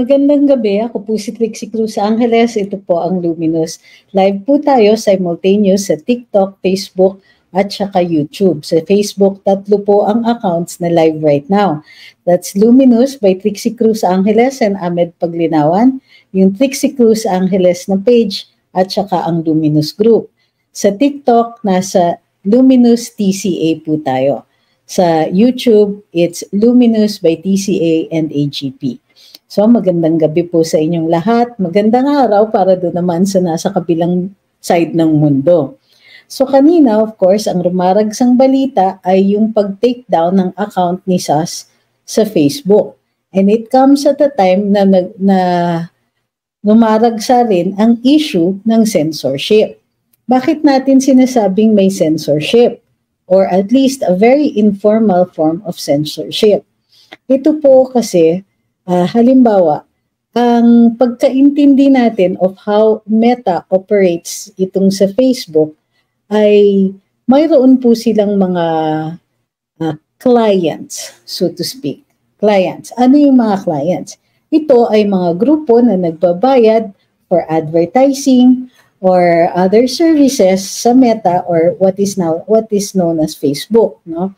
Magandang gabi. Ako po si Trixie Cruz Angeles. Ito po ang Luminous. Live po tayo simultaneous sa TikTok, Facebook, at saka YouTube. Sa Facebook, 3 po ang accounts na live right now. That's Luminous by Trixie Cruz Angeles and Ahmed Paglinawan. Yung Trixie Cruz Angeles na page at saka ang Luminous Group. Sa TikTok, nasa Luminous TCA po tayo. Sa YouTube, it's Luminous by TCA and AGP. So magandang gabi po sa inyong lahat. Magandang araw para doon naman sa nasa kabilang side ng mundo. So kanina, of course, ang rumaragsang balita ay yung pag-take down ng account ni SAS sa Facebook. And it comes at a time na rumaragsa rin ang issue ng censorship. Bakit natin sinasabing may censorship? Or at least a very informal form of censorship. Ito po kasi halimbawa, ang pagkaintindi natin of how Meta operates itong sa Facebook ay mayroon po silang mga clients, so to speak. Clients. Ano yung mga clients? Ito ay mga grupo na nagbabayad for advertising or other services sa Meta or what is known as Facebook, no?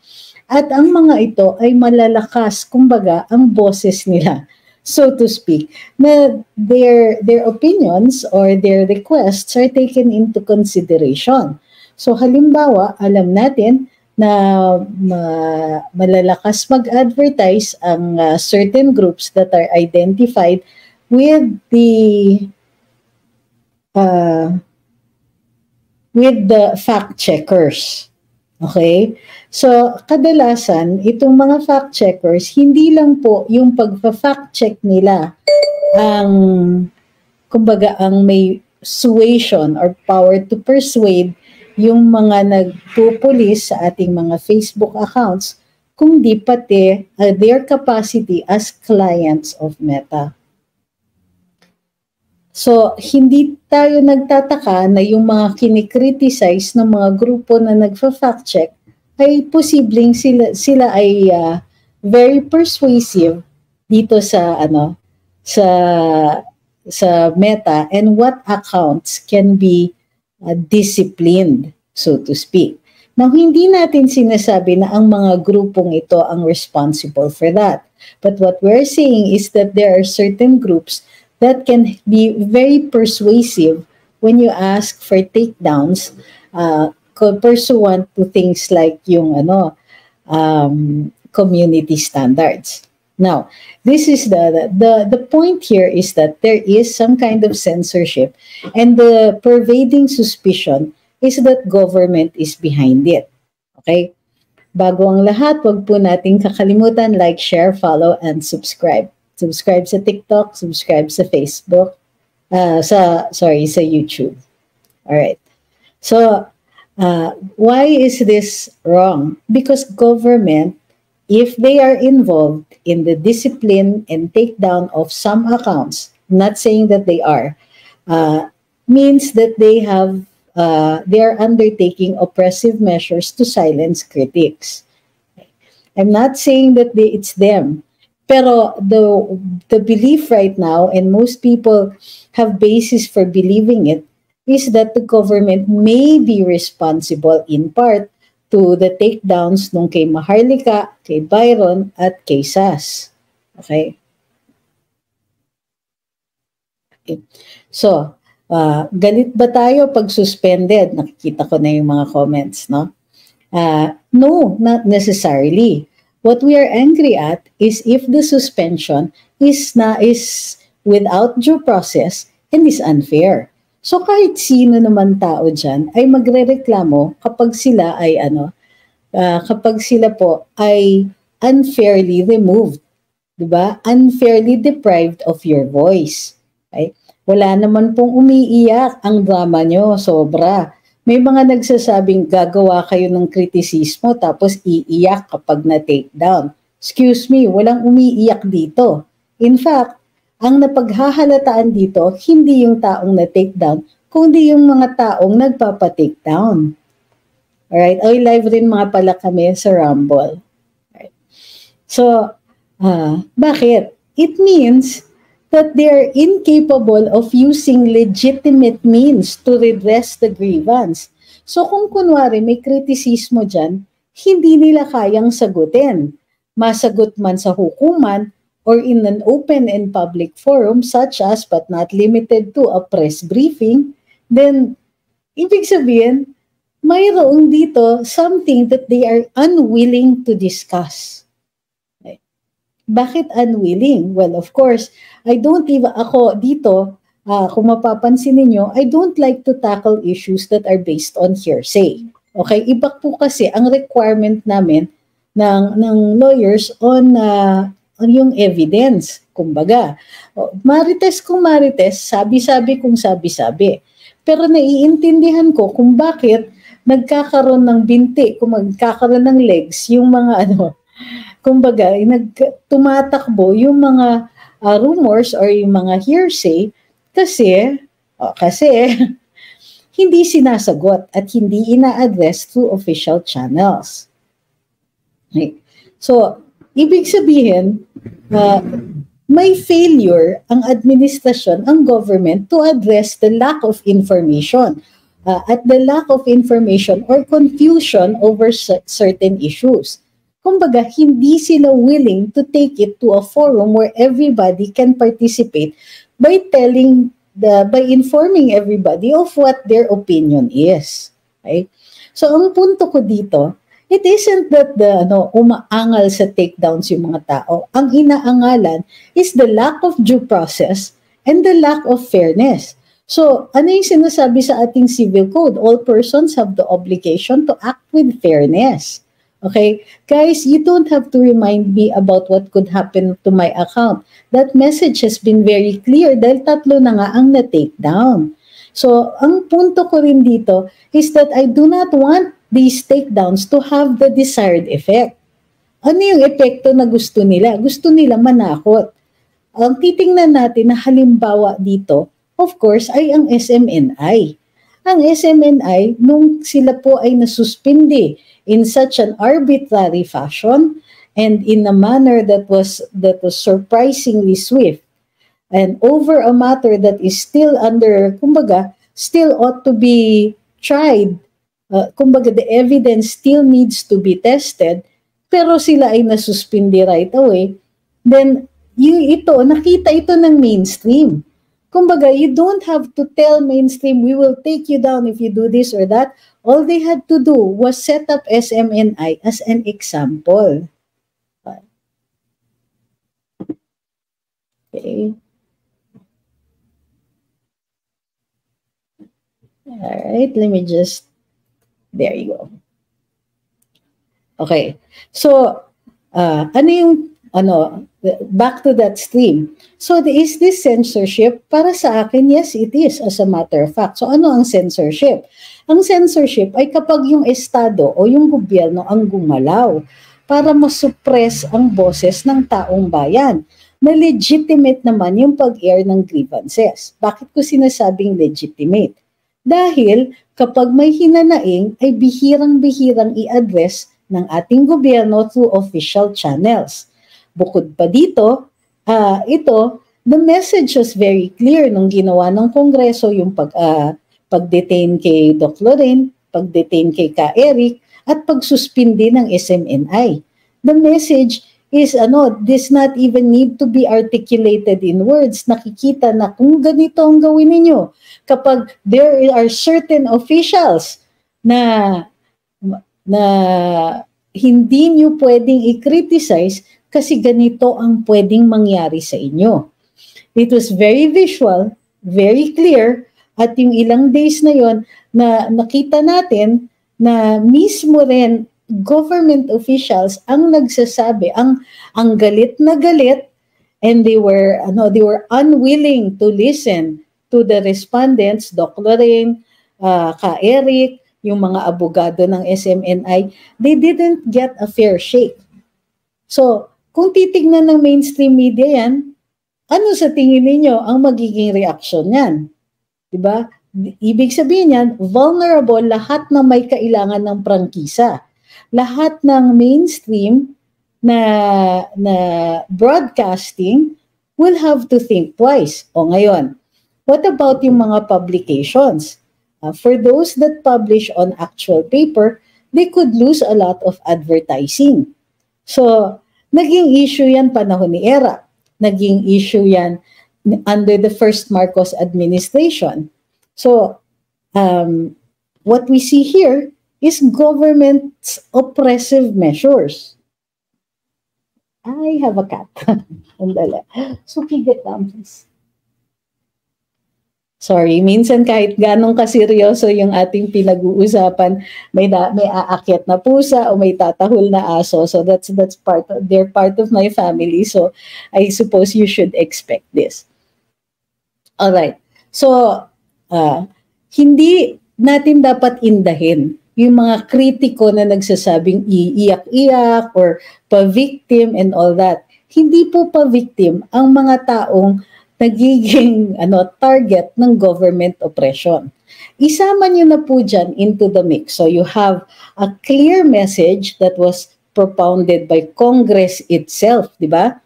At ang mga ito ay malalakas, kumbaga, ang boses nila, so to speak, na their opinions or their requests are taken into consideration. So halimbawa, alam natin na malalakas mag-advertise ang certain groups that are identified with the fact checkers. Okay? So, kadalasan, itong mga fact checkers, hindi lang po yung pagpa-fact check nila ang, kumbaga, ang may suasion or power to persuade yung mga nagpupulis sa ating mga Facebook accounts, kundi pati their capacity as clients of Meta. So, hindi tayo nagtataka na yung mga kinikriticize ng mga grupo na nagfa-fact check ay posibleng sila ay very persuasive dito sa Meta and what accounts can be disciplined, so to speak. Now, hindi natin sinasabi na ang mga grupong ito ang responsible for that. But what we're saying is that there are certain groups that can be very persuasive when you ask for takedowns pursuant to things like yung community standards. Now, this is the point here is that there is some kind of censorship and the pervading suspicion is that government is behind it. Okay? Bago ang lahat, wag po nating kakalimutan like, share, follow, and subscribe. Subscribe sa TikTok, subscribe sa Facebook, sa YouTube. All right. So, why is this wrong? Because government, if they are involved in the discipline and takedown of some accounts, not saying that they are, means that they are undertaking oppressive measures to silence critics. I'm not saying that it's them. Pero the belief right now, and most people have basis for believing it, is that the government may be responsible in part to the takedowns nung kay Maharlika, kay Byron, at kay SAS. Okay? So, galit ba tayo pag suspended? Nakikita ko na yung mga comments, no? No, not necessarily. What we are angry at is if the suspension is without due process and is unfair. So kahit sino naman tao dyan ay magrereklamo kapag sila ay kapag sila po ay unfairly removed, 'di ba? Unfairly deprived of your voice. Okay? Wala naman pong umiiyak, ang drama nyo sobra. May mga nagsasabing gagawa kayo ng kritisismo tapos iiyak kapag na-take down. Excuse me, walang umiiyak dito. In fact, ang napaghahalataan dito, hindi yung taong na-take down, kundi yung mga taong nagpapa-take down. Alright? Ay, live rin mga pala kami sa Rumble. Alright. So, bakit? It means that they are incapable of using legitimate means to redress the grievance. So kung kunwari may kritisismo dyan, hindi nila kayang sagutin. Masagot man sa hukuman or in an open and public forum such as but not limited to a press briefing, then ibig sabihin, mayroong dito something that they are unwilling to discuss. Bakit unwilling? Well, of course, ako dito, kung mapapansin ninyo, I don't like to tackle issues that are based on hearsay. Okay? Iba po kasi ang requirement namin ng lawyers on yung evidence. Kumbaga, marites kung marites, sabi-sabi kung sabi-sabi. Pero naiintindihan ko kung bakit nagkakaroon ng binti, kung magkakaroon ng legs, yung mga kumbaga, tumatakbo yung mga rumors or yung mga hearsay kasi hindi sinasagot at hindi ina-address through official channels. Okay. So, ibig sabihin, may failure ang administrasyon, ang government to address the lack of information at the lack of information or confusion over certain issues. Kumbaga, hindi sila willing to take it to a forum where everybody can participate by informing everybody of what their opinion is. Okay? So, ang punto ko dito, it isn't that umaangal sa takedowns yung mga tao. Ang inaangalan is the lack of due process and the lack of fairness. So, ano yung sinasabi sa ating civil code? All persons have the obligation to act with fairness. Okay? Guys, you don't have to remind me about what could happen to my account. That message has been very clear dahil 3 na nga ang na-take down. So, ang punto ko rin dito is that I do not want these takedowns to have the desired effect. Ano yung epekto na gusto nila? Gusto nila manakot. Ang titingnan natin na halimbawa dito, of course, ay ang SMNI. Ang SMNI, nung sila po ay nasuspindi in such an arbitrary fashion and in a manner that was surprisingly swift and over a matter that is still under, kumbaga, still ought to be tried. Kumbaga, the evidence still needs to be tested, pero sila ay nasuspindi right away, then nakita ito ng mainstream. Kumbaga, you don't have to tell mainstream, we will take you down if you do this or that. All they had to do was set up SMNI as an example. Okay. All right, let me just, there you go. Okay. So, back to that stream. So, is this censorship? Para sa akin, yes, it is, as a matter of fact. So, ano ang censorship? Ang censorship ay kapag yung estado o yung gobyerno ang gumalaw para masuppress ang boses ng taong bayan na legitimate naman yung pag-air ng grievances. Bakit ko sinasabing legitimate? Dahil kapag may hinanaing ay bihirang-bihirang i-address ng ating gobyerno through official channels. Bukod pa dito, the message was very clear nung ginawa ng Kongreso yung pag-detain kay Doc Lorraine, pag-detain kay Ka Eric, at pagsuspindi ng SMNI. The message is, this not even need to be articulated in words. Nakikita na kung ganito ang gawin ninyo. Kapag there are certain officials na hindi nyo pwedeng i-criticize kasi ganito ang pwedeng mangyari sa inyo. It was very visual, very clear, at yung ilang days na yon na nakita natin na mismo rin government officials ang nagsasabi, ang galit na galit, and they were unwilling to listen to the respondents, Doc Lorraine, Ka Eric, yung mga abogado ng SMNI. They didn't get a fair shake. So, kung titignan ng mainstream media yan, ano sa tingin ninyo ang magiging reaksyon niyan? Diba? Ibig sabihin yan, vulnerable lahat na may kailangan ng prangkisa. Lahat ng mainstream na broadcasting will have to think twice. O ngayon, what about yung mga publications? For those that publish on actual paper, they could lose a lot of advertising. So, naging issue yan panahon ni ERA. Naging issue yan under the first Marcos administration. So, what we see here is government's oppressive measures. I have a cat. Andala. Suki, get down, please. Sorry, minsan kahit ganong kaseryoso yung ating pinag-uusapan, may aakyat na pusa o may tatahol na aso. So that's they're part of my family. So I suppose you should expect this. All right. So hindi natin dapat indahin yung mga kritiko na nagsasabing iiyak-iyak or pa-victim and all that. Hindi po pa-victim ang mga taong nagiging target ng government oppression. Isama nyo na po dyan into the mix. So you have a clear message that was propounded by Congress itself, di ba?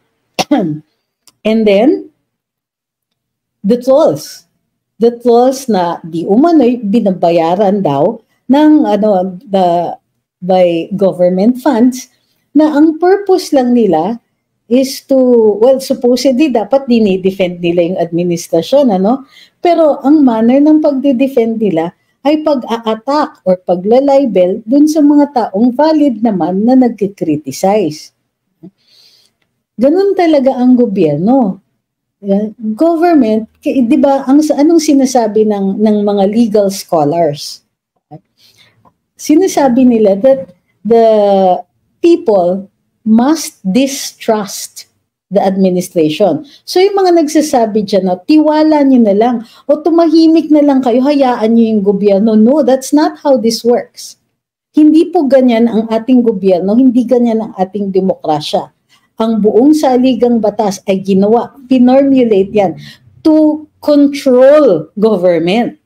And then, the tolls na di umano'y binabayaran daw ng by government funds na ang purpose lang nila is to, well, supposedly dapat dinidefend nila yung administrasyon, Pero ang manner ng pagdidefend nila ay pag-a-attack or paglalibel dun sa mga taong valid naman na nagkikriticize. Ganun talaga ang gobyerno. Government, di ba, anong sinasabi ng mga legal scholars? Sinasabi nila that the people must distrust the administration. So yung mga nagsasabi dyan, tiwala nyo na lang o tumahimik na lang kayo, hayaan nyo yung gobyerno. No, that's not how this works. Hindi po ganyan ang ating gobyerno, hindi ganyan ang ating demokrasya. Ang buong saligang batas ay ginawa, pinormulate yan to control government.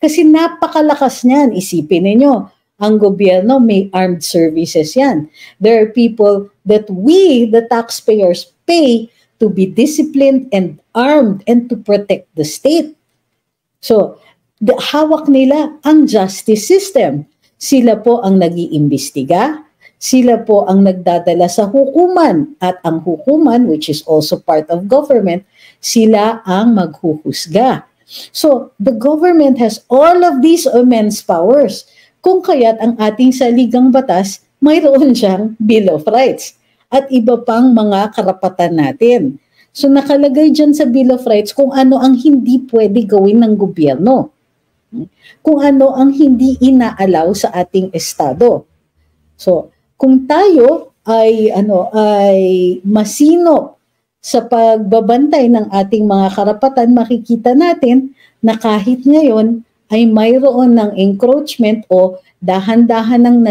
Kasi napakalakas niyan, isipin ninyo. Ang gobyerno may armed services yan. There are people that we, the taxpayers, pay to be disciplined and armed and to protect the state. So, hawak nila ang justice system. Sila po ang nag-iimbestiga, sila po ang nagdadala sa hukuman, at ang hukuman, which is also part of government, sila ang maghuhusga. So, the government has all of these immense powers. Kung kaya't ang ating saligang batas, mayroon siyang Bill of Rights at iba pang mga karapatan natin. So nakalagay dyan sa Bill of Rights kung ano ang hindi pwede gawin ng gobyerno. Kung ano ang hindi inaalaw sa ating estado. So kung tayo ay masinop sa pagbabantay ng ating mga karapatan, makikita natin na kahit ngayon ay mayroon ng encroachment o dahan-dahan ng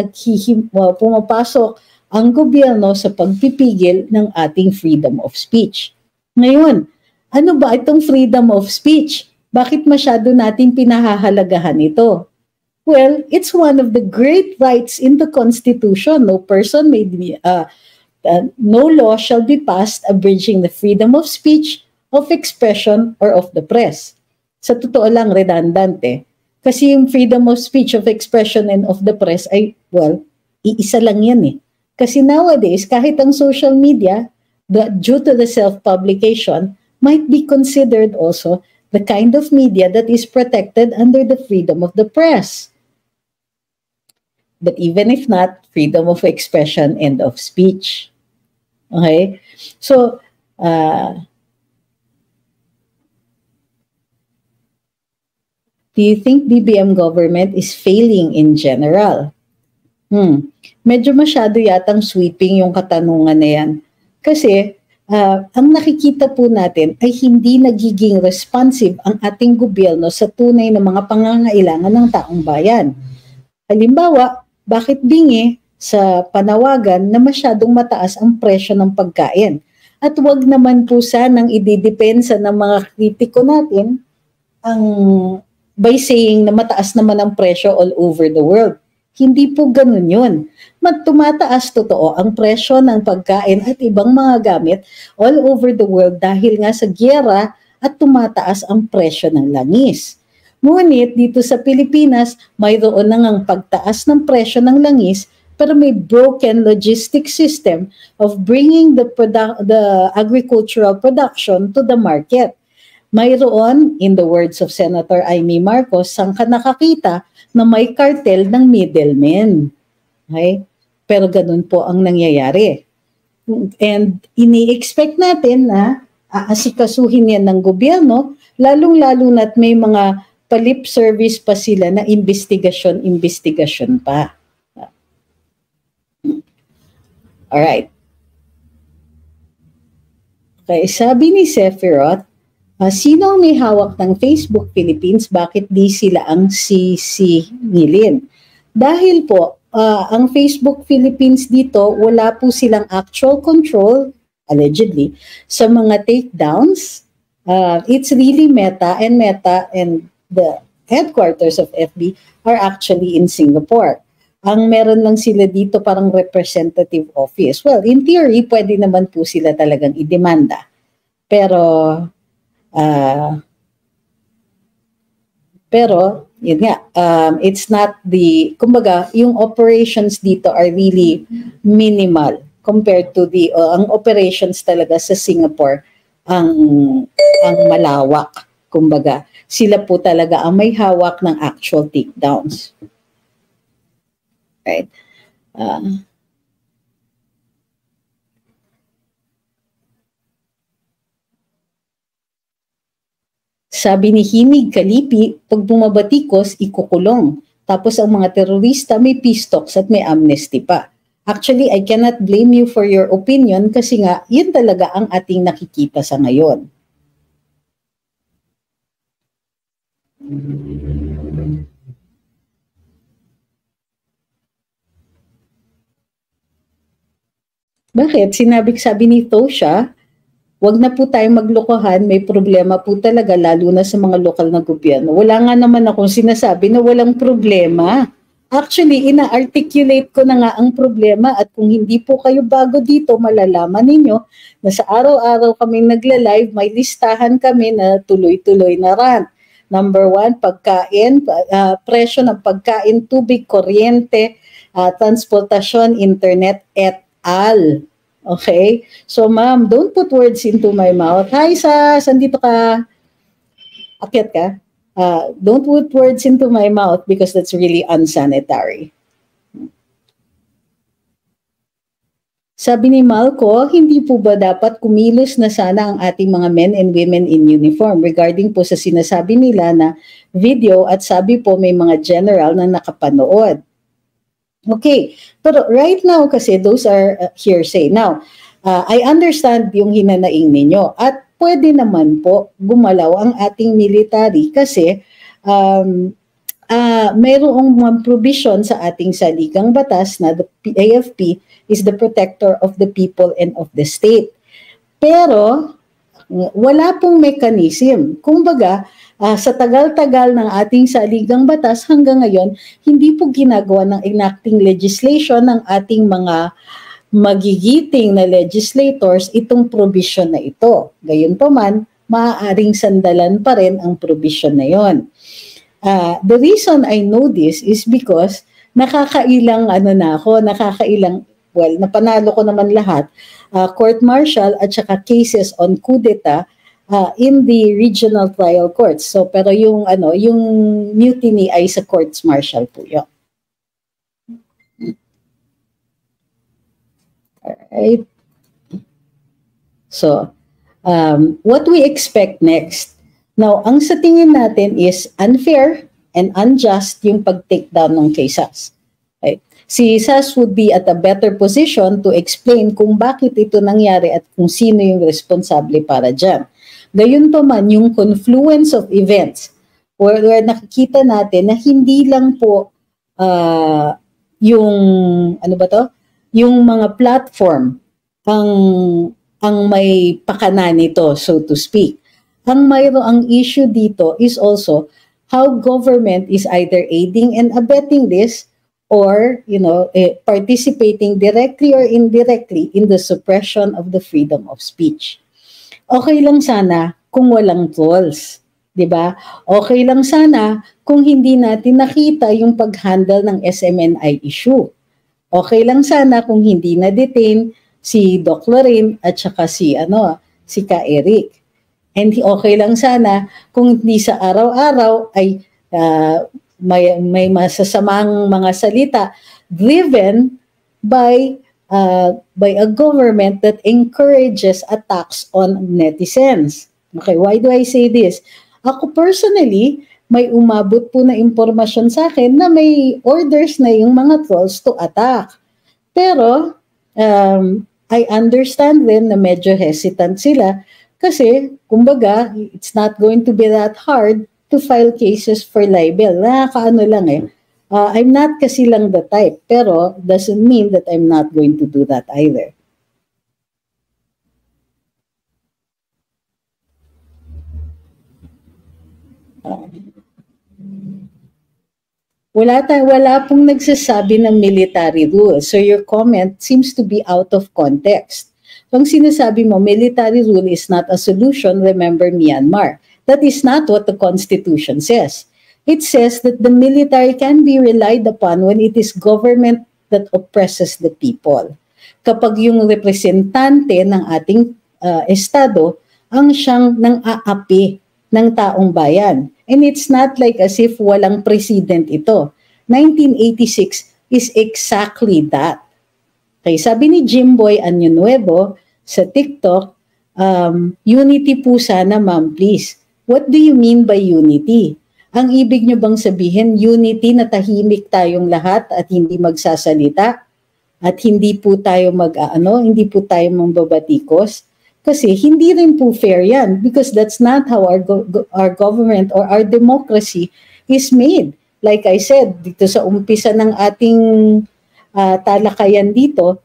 pumapasok ang gobyerno sa pagpipigil ng ating freedom of speech. Ngayon, ano ba itong freedom of speech? Bakit masyado natin pinahahalagahan ito? Well, it's one of the great rights in the Constitution. No law shall be passed abridging the freedom of speech, of expression, or of the press. Sa totoo lang, redundant eh. Kasi yung freedom of speech, of expression, and of the press ay, well, iisa lang yan eh. Kasi nowadays, kahit ang social media, due to the self-publication, might be considered also the kind of media that is protected under the freedom of the press. But even if not, freedom of expression and of speech. Okay? So, do you think BBM government is failing in general? Medyo masyado yatang sweeping yung katanungan na yan. Kasi, ang nakikita po natin ay hindi nagiging responsive ang ating gobyerno sa tunay na mga pangangailangan ng taong bayan. Halimbawa, bakit bingi sa panawagan na masyadong mataas ang presyo ng pagkain? At wag naman po sanang ididepensa ng mga kritiko natin ang by saying na mataas naman ang presyo all over the world. Hindi po ganun yun. Tumataas totoo ang presyo ng pagkain at ibang mga gamit all over the world dahil nga sa giyera at tumataas ang presyo ng langis. Ngunit dito sa Pilipinas, mayroon na ngang pagtaas ng presyo ng langis pero may broken logistic system of bringing the agricultural production to the market. Mayroon, in the words of Senator Amy Marcos, saan ka nakakita na may cartel ng middlemen. Okay? Pero ganun po ang nangyayari. And ini-expect natin na aasikasuhin yan ng gobyerno, lalong-lalo na't may mga palip service pa sila na investigasyon pa. Alright. Okay, sabi ni Sephiroth, sino ang may hawak ng Facebook Philippines? Bakit di sila ang sisingilin? Dahil po, ang Facebook Philippines dito, wala po silang actual control, allegedly, sa mga takedowns. It's really Meta and the headquarters of FB are actually in Singapore. Ang meron lang sila dito parang representative office. Well, in theory, pwede naman po sila talagang idemanda. Pero yun nga, it's not kumbaga, yung operations dito are really minimal compared to ang operations talaga sa Singapore ang malawak. Kumbaga, sila po talaga ang may hawak ng actual takedowns. Right? Sabi ni Hinig Kalipi, pag bumabatikos, ikukulong. Tapos ang mga terorista may peace talks at may amnesty pa. Actually, I cannot blame you for your opinion kasi nga, yun talaga ang ating nakikita sa ngayon. Bakit? Sabi ni Tosha, wag na po tayong maglokohan, may problema po talaga lalo na sa mga lokal na gobyerno. Wala nga naman akong sinasabi na walang problema. Actually, ina-articulate ko na nga ang problema at kung hindi po kayo bago dito, malalaman ninyo na sa araw-araw kaming nagla-live, may listahan kami na tuloy-tuloy na rant. Number 1, pagkain, presyo ng pagkain, tubig, kuryente, transportasyon, internet, et al. Okay? So, ma'am, don't put words into my mouth. Hi, Sas! Andito ka? Akyat ka? Don't put words into my mouth because that's really unsanitary. Sabi ni Malco, hindi po ba dapat kumilos na sana ang ating mga men and women in uniform regarding po sa sinasabi nila na video at sabi po may mga general na nakapanood. Okay, pero right now kasi those are hearsay. Now, I understand yung hinanaing ninyo at pwede naman po gumalaw ang ating military kasi mayroong mga provision sa ating saligang batas na the AFP is the protector of the people and of the state. Pero wala pong mechanism. Kumbaga, sa tagal-tagal ng ating saligang batas hanggang ngayon, hindi po ginagawa ng enacting legislation ng ating mga magigiting na legislators itong provision na ito. Gayunpaman, maaaring sandalan pa rin ang provision na yon. The reason I know this is because nakakailang napanalo ko naman lahat, court-martial at saka cases on coup d'etat in the regional trial courts. So, pero yung mutiny ay sa courts-martial po yun. Alright. So, what we expect next? Now, ang sa tingin natin is unfair and unjust yung pag-take down ng cases. Right? Si Sas would be at a better position to explain kung bakit ito nangyari at kung sino yung responsable para dyan. Gayunpaman, yung confluence of events where nakikita natin na hindi lang po yung mga platform ang may pakana nito, so to speak. Ang issue dito is also how government is either aiding and abetting this or, participating directly or indirectly in the suppression of the freedom of speech. Okay lang sana kung walang trolls, 'di ba? Okay lang sana kung hindi natin nakita yung pag-handle ng SMNI issue. Okay lang sana kung hindi na-detain si Doc Lorraine at saka si Ka Eric. And okay lang sana kung hindi sa araw-araw ay may masasamang mga salita driven by a government that encourages attacks on netizens. Okay, why do I say this? Ako personally, may umabot po na impormasyon sa akin na may orders na yung mga trolls to attack. Pero, I understand din na medyo hesitant sila kasi, kumbaga, it's not going to be that hard to file cases for libel. Nakakaano lang eh. I'm not kasi lang the type, pero doesn't mean that I'm not going to do that either. Wala pong nagsasabi ng military rule. So your comment seems to be out of context. Kung sinasabi mo, military rule is not a solution, remember Myanmar. That is not what the Constitution says. It says that the military can be relied upon when it is government that oppresses the people. Kapag yung representante ng ating estado ang siyang nang-aapi ng taong bayan. And it's not like as if walang president ito. 1986 is exactly that. Okay, sabi ni Jimboy Anyo Nuevo sa TikTok, unity po sana ma'am, please. What do you mean by unity? Ang ibig nyo bang sabihin, unity na tahimik tayong lahat at hindi magsasalita? At hindi po tayo hindi po tayo mambabatikos? Kasi hindi rin po fair yan because that's not how our government or our democracy is made. Like I said, dito sa umpisa ng ating talakayan dito,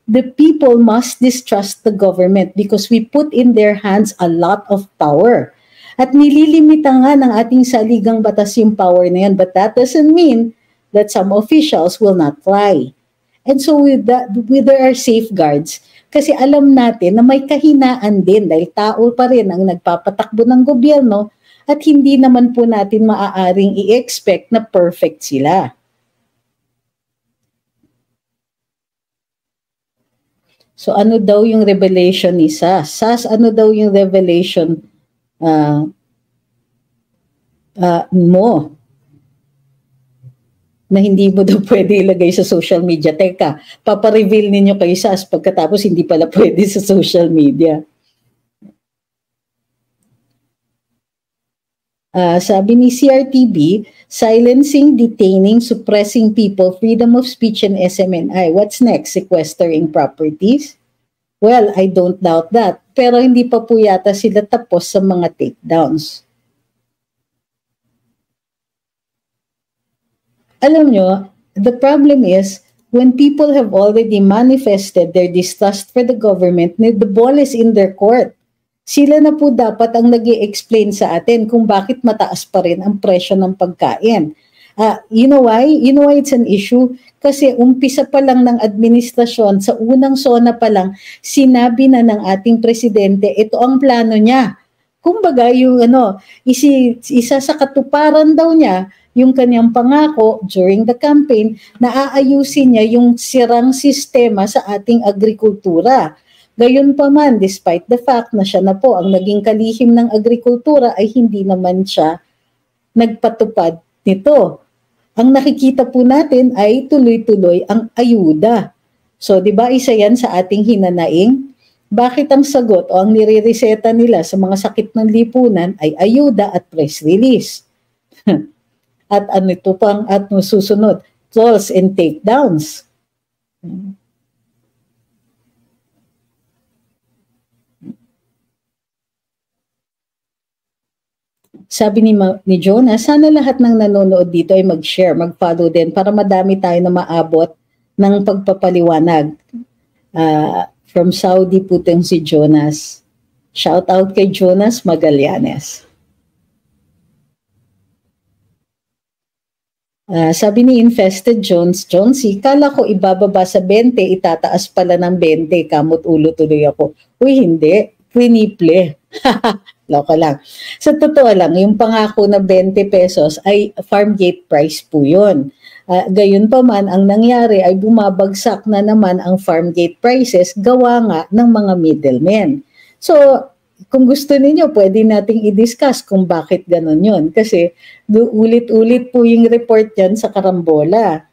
the people must distrust the government because we put in their hands a lot of power. At nililimita nga ng ating saligang batas yung power na yan. But that doesn't mean that some officials will not fly. And so there are safeguards. Kasi alam natin na may kahinaan din dahil tao pa rin ang nagpapatakbo ng gobyerno at hindi naman po natin maaaring i-expect na perfect sila. So ano daw yung revelation ni Sas? Sas, ano daw yung revelation mo na hindi mo daw pwede ilagay sa social media? Teka, papareveal ninyo kay Sas pagkatapos hindi pala pwede sa social media. Sabi ni CRTB, silencing, detaining, suppressing people, freedom of speech and SMNI. What's next? Sequestering properties? Well, I don't doubt that. Pero hindi pa po yata sila tapos sa mga takedowns. Alam nyo, the problem is, when people have already manifested their distrust for the government, the ball is in their court. Sila na po dapat ang nag-i-explain sa atin kung bakit mataas pa rin ang presyo ng pagkain. You know why? You know why it's an issue? Kasi umpisa pa lang ng administrasyon, sa unang SONA pa lang, sinabi na ng ating presidente, ito ang plano niya. Kumbaga, yung isa sa katuparan daw niya, yung kanyang pangako during the campaign, na aayusin niya yung sirang sistema sa ating agrikultura. Gayunpaman, despite the fact na siya na po ang naging kalihim ng agrikultura, ay hindi naman siya nagpatupad nito. Ang nakikita po natin ay tuloy-tuloy ang ayuda. So, di ba isa yan sa ating hinanaing? Bakit ang sagot o ang nire-reseta nila sa mga sakit ng lipunan ay ayuda at press release? At ano ito pang at susunod? Trolls and takedowns. Sabi ni Jonah, sana lahat ng nanonood dito ay mag-share, mag-follow din para madami tayo na maabot ng pagpapaliwanag. From Saudi po si Jonas. Shout out kay Jonas Magallanes. Sabi ni Infested Jones, Jonesy, kala ko ibababa sa 20, itataas pala ng 20, kamot ulo tuloy ako. Uy, hindi, triniple. Loko lang. Sa totoo lang, yung pangako na 20 pesos ay farm gate price po yun. Gayon pa man, ang nangyari ay bumabagsak na naman ang farm gate prices gawa nga ng mga middlemen. So, kung gusto ninyo, pwede nating i-discuss kung bakit ganun yun. Kasi ulit-ulit po yung report yan sa karambola.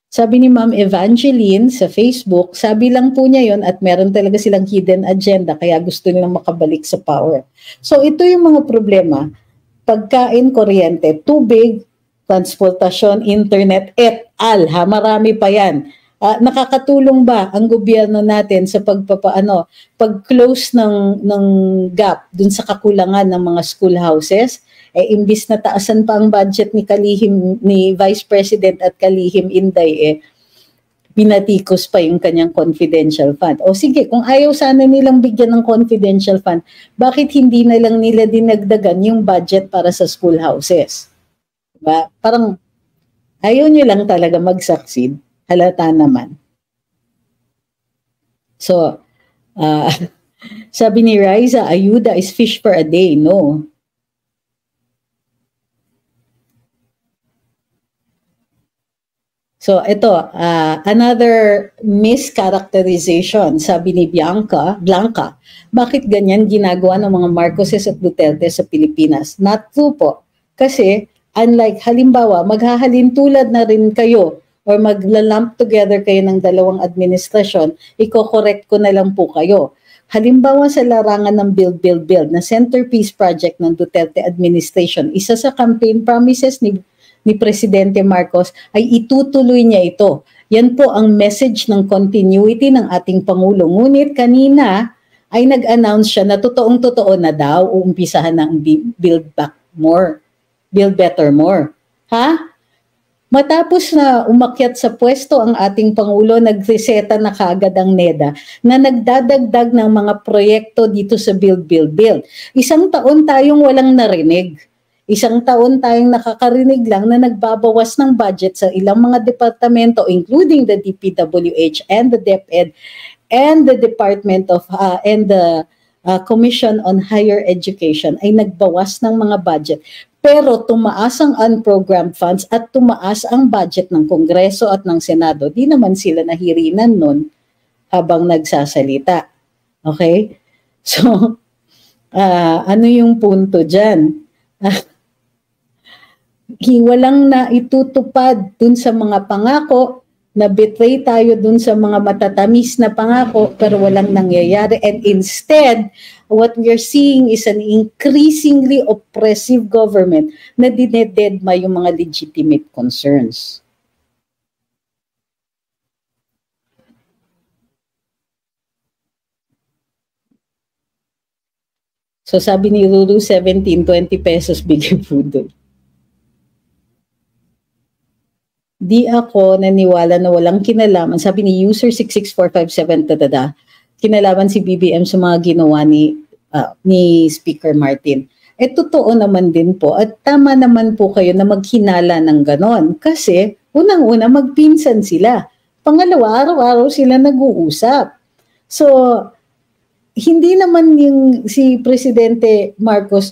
Sabi ni Ma'am Evangeline sa Facebook, sabi lang po niya yon at meron talaga silang hidden agenda kaya gusto nilang makabalik sa power. So ito yung mga problema. Pagkain, kuryente, tubig, transportasyon, internet, et al. Marami pa yan. Nakakatulong ba ang gobyerno natin sa pag-close ng gap dun sa kakulangan ng mga schoolhouses? Imbis na taasan pa ang budget ni Vice President at Kalihim Inday, pinatikos pa yung kanyang confidential fund. O sige, kung ayaw sana nilang bigyan ng confidential fund, bakit hindi na lang nila dinagdagan yung budget para sa schoolhouses? Diba? Parang ayaw nyo lang talaga mag-succeed. Halata naman. So, sabi ni Riza, ayuda is fish for a day. No. So ito, another mischaracterization, sabi ni Blanca, bakit ganyan ginagawa ng mga Marcoses at Duterte sa Pilipinas? Not true po. Kasi unlike halimbawa, maghahalin tulad na rin kayo or magla-lump together kayo ng dalawang administrasyon, iko-correct ko na lang po kayo. Halimbawa sa larangan ng Build na centerpiece project ng Duterte administration, isa sa campaign promises ni Presidente Marcos ay itutuloy niya ito. Yan po ang message ng continuity ng ating Pangulo. Ngunit kanina ay nag-announce siya na totoong-totoo na daw uumpisahan ng Build Better More. Ha? Matapos na umakyat sa pwesto ang ating Pangulo, nagreseta na kaagad ang NEDA na nagdadagdag ng mga proyekto dito sa Build. Isang taon tayong walang narinig. Isang taon tayong nakakarinig lang na nagbabawas ng budget sa ilang mga departamento including the DPWH and the DepEd and the Department of and the Commission on Higher Education ay nagbawas ng mga budget. Pero tumaas ang unprogrammed funds at tumaas ang budget ng Kongreso at ng Senado. Di naman sila nahirinan nun habang nagsasalita. Okay? So, ano yung punto dyan? Walang na itutupad dun sa mga pangako, na betray tayo dun sa mga matatamis na pangako pero walang nangyayari, and instead what we are seeing is an increasingly oppressive government na dinededma yung mga legitimate concerns. So sabi ni Lulu, 17, 20 pesos bigay food doon. Di ako naniwala na walang kinalaman. Sabi ni user 66457 kinalaman si BBM sa mga ginawa ni Speaker Martin. Totoo naman din po at tama naman po kayo na maghinala ng ganon kasi unang-una magpinsan sila. Pangalawa, araw-araw sila nag-uusap. So, hindi naman yung si Presidente Marcos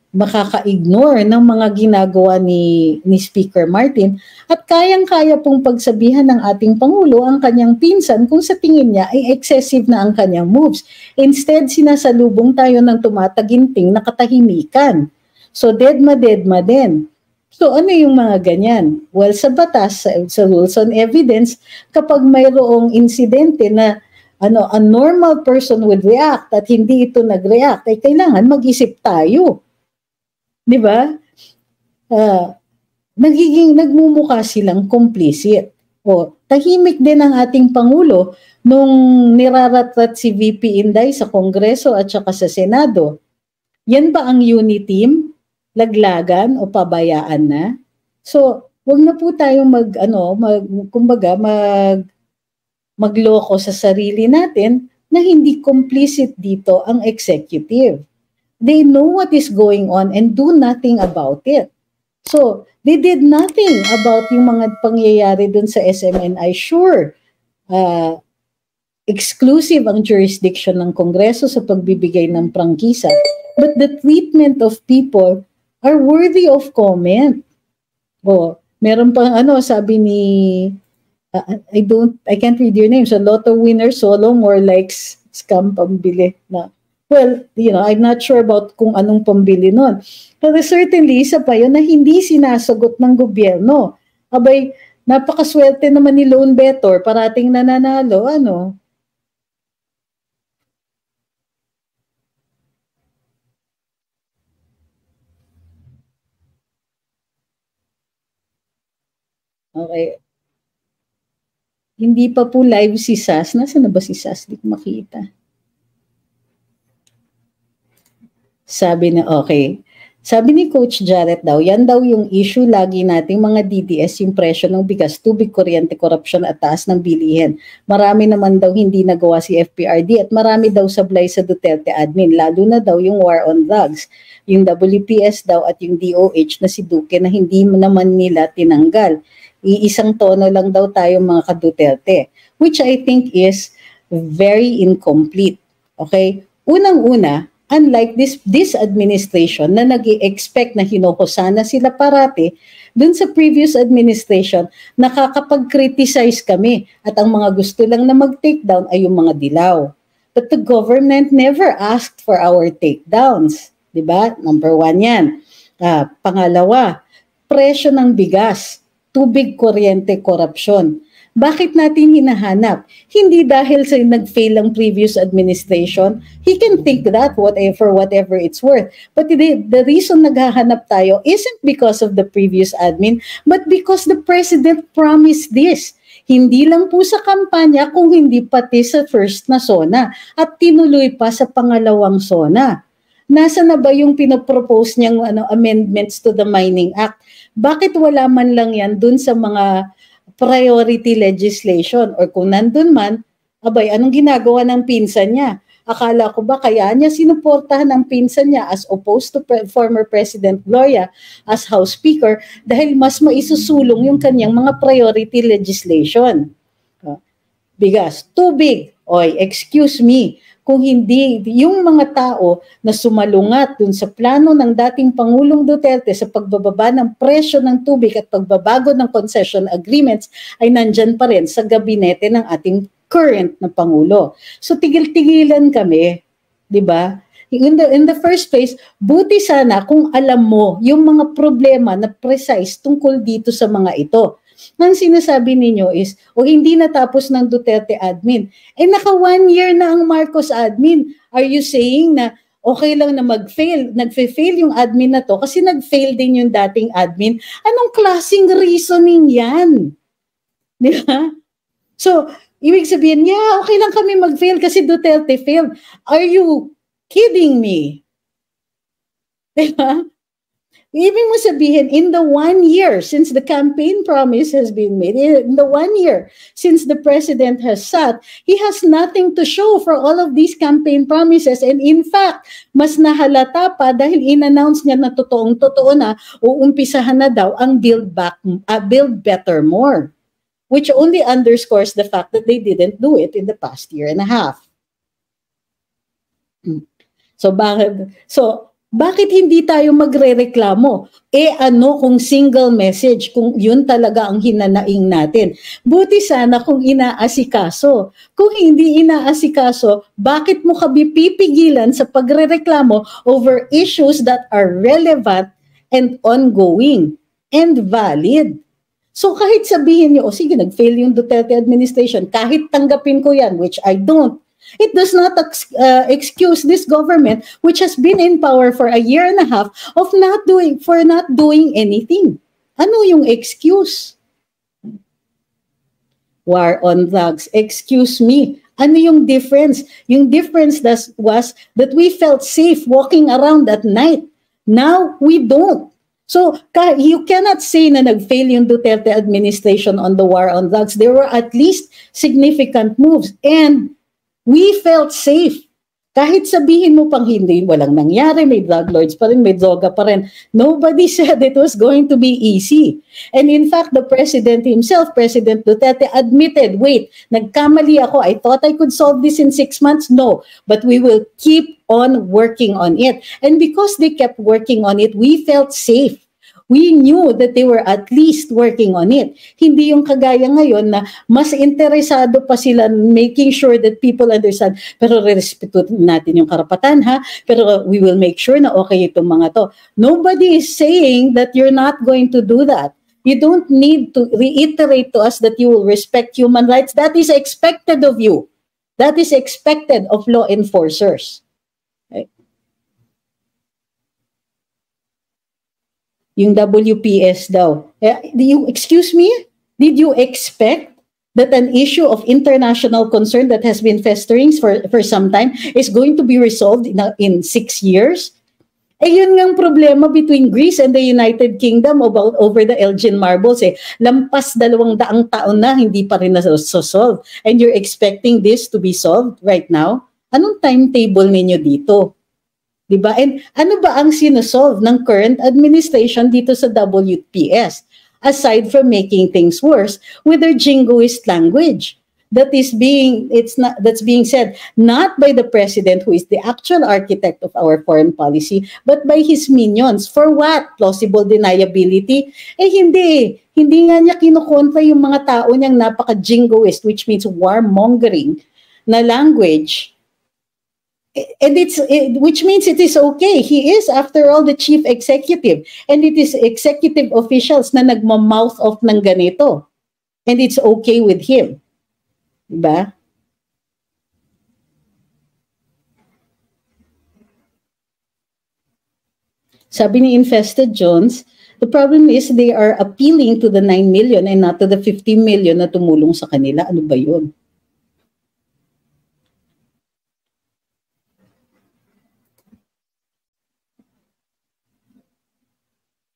makaka-ignore ng mga ginagawa ni Speaker Martin at kayang-kaya pong pagsabihan ng ating Pangulo ang kanyang pinsan kung sa tingin niya ay excessive na ang kanyang moves. Instead, sinasalubong tayo ng tumataginting na katahimikan. So, dedma din. So, ano yung mga ganyan? Well, sa batas, sa rules on evidence, kapag mayroong insidente na a normal person would react at hindi ito nag-react, ay kailangan mag-isip tayo. Di ba? Nagmumukha silang complicit. Tahimik din ang ating Pangulo nung niraratrat si VP Inday sa Kongreso at saka sa Senado. Yan ba ang uniteam? Laglagan o pabayaan na? So, wag na po tayong magloko sa sarili natin. na hindi complicit dito ang executive. They know what is going on and do nothing about it. So, they did nothing about yung mga pangyayari dun sa SMNI. Sure, exclusive ang jurisdiction ng Kongreso sa pagbibigay ng prangkisa. But the treatment of people are worthy of comment. Meron pang sabi ni I can't read your name. So lotto winner solo more like scam pambili na. Well, I'm not sure about kung anong pambili nun. Pero certainly, isa pa yun na hindi sinasagot ng gobyerno. Abay, napakaswerte naman ni Loan Better, parating nananalo, Okay. Hindi pa po live si Sas. Nasaan na ba si Sas? Di ko makita. Sabi ni Coach Jarrett daw, yan daw yung issue lagi nating mga DDS, yung presyo ng bigas, tubig, kuryente, korupsyon at taas ng bilihin. Marami naman daw hindi nagawa si FPRD at marami daw sablay sa Duterte admin, lalo na daw yung war on drugs, yung WPS daw at yung DOH na si Duque na hindi naman nila tinanggal. Iisang tono lang daw tayo mga ka-Duterte, which I think is very incomplete. Okay? Unang-una, unlike this administration na nag-i-expect na hinuhusana sila parati, dun sa previous administration, nakakapag-criticize kami at ang mga gusto lang na mag-takedown ay yung mga dilaw. But the government never asked for our takedowns. Diba? Number 1 yan. Pangalawa, presyo ng bigas, tubig, kuryente, korupsyon. Bakit natin hinahanap? Hindi dahil sa nag-fail ang previous administration. He can think that for whatever it's worth. But the reason naghahanap tayo isn't because of the previous admin, but because the president promised this. Hindi lang po sa kampanya, kung hindi pati sa first na SONA. At tinuloy pa sa pangalawang SONA. Nasa na ba yung pinapropose niyang amendments to the Mining Act? Bakit wala man lang yan dun sa mga priority legislation, or kung nandun man, abay, anong ginagawa ng pinsan niya? Akala ko ba kaya niya sinuportahan ng pinsan niya as opposed to former President Gloria as House Speaker dahil mas maisusulong yung kanyang mga priority legislation. Bigas, tubig, excuse me, kung hindi yung mga tao na sumalungat dun sa plano ng dating Pangulong Duterte sa pagbababa ng presyo ng tubig at pagbabago ng concession agreements ay nandyan pa rin sa gabinete ng ating current na Pangulo. So tigil-tigilan kami, di ba? In the first place, buti sana kung alam mo yung mga problema na precise tungkol dito sa mga ito. Ang sinasabi ninyo is, hindi natapos ng Duterte admin. Naka 1 year na ang Marcos admin. Are you saying na okay lang na mag-fail? Nag-fail yung admin na to kasi nag-fail din yung dating admin. Anong klaseng reasoning yan? Di ba? So, ibig sabihin, okay lang kami mag-fail kasi Duterte failed. Are you kidding me? Di ba? Ibig mo sabihin, in the 1 year since the campaign promise has been made, in the 1 year since the president has sat, he has nothing to show for all of these campaign promises. And in fact, mas nahalata pa dahil in-announce niya na totoong-totoo na, uumpisahan na daw ang Build Better More, which only underscores the fact that they didn't do it in the past year and a half. Bakit hindi tayo magrereklamo? Ano kung single message, kung yun talaga ang hinanaing natin? Buti sana kung inaasikaso. Kung hindi inaasikaso, bakit mo kami pipigilan sa pagrereklamo over issues that are relevant and ongoing and valid? So kahit sabihin niyo, sige, nag-fail yung Duterte administration, kahit tanggapin ko yan, which I don't, it does not excuse this government, which has been in power for a year and a half, of not doing anything. Ano yung excuse? War on drugs. Excuse me. Ano yung difference? Yung difference was that we felt safe walking around at night. Now, we don't. So, you cannot say na nag-fail yung Duterte administration on the war on drugs. There were at least significant moves. And We felt safe. Kahit sabihin mo pang hindi, walang nangyari, may drug lords pa rin, may droga pa rin. Nobody said it was going to be easy. And in fact, the president himself, President Duterte, admitted, wait, nagkamali ako. I thought I could solve this in 6 months. No, but we will keep on working on it. And because they kept working on it, we felt safe. We knew that they were at least working on it. Hindi yung kagaya ngayon na mas interesado pa sila making sure that people understand, pero respeto natin yung karapatan ha, pero we will make sure na okay itong mga to. Nobody is saying that you're not going to do that. You don't need to reiterate to us that you will respect human rights. That is expected of you. That is expected of law enforcers. Yung WPS daw. Excuse me? Did you expect that an issue of international concern that has been festering for some time is going to be resolved in 6 years? Yun ngang problema between Greece and the United Kingdom over the Elgin marbles. Lampas 200 taon na, hindi pa rin na-solve. And you're expecting this to be solved right now? Anong timetable ninyo dito? Diba? And ano ba ang sinosolve ng current administration dito sa WPS? Aside from making things worse with their jingoist language that's being said not by the president, who is the actual architect of our foreign policy, but by his minions. For what? Plausible deniability? Hindi. Hindi nga niya kinukontra yung mga tao niyang napaka-jingoist, which means warmongering na language. And which means it is okay. He is, after all, the chief executive. And it is executive officials na nagma-mouth off ng ganito. And it's okay with him. Diba? Sabi ni Infested Jones, the problem is they are appealing to the 9 million and not to the 50 million na tumulong sa kanila. Ano ba yun?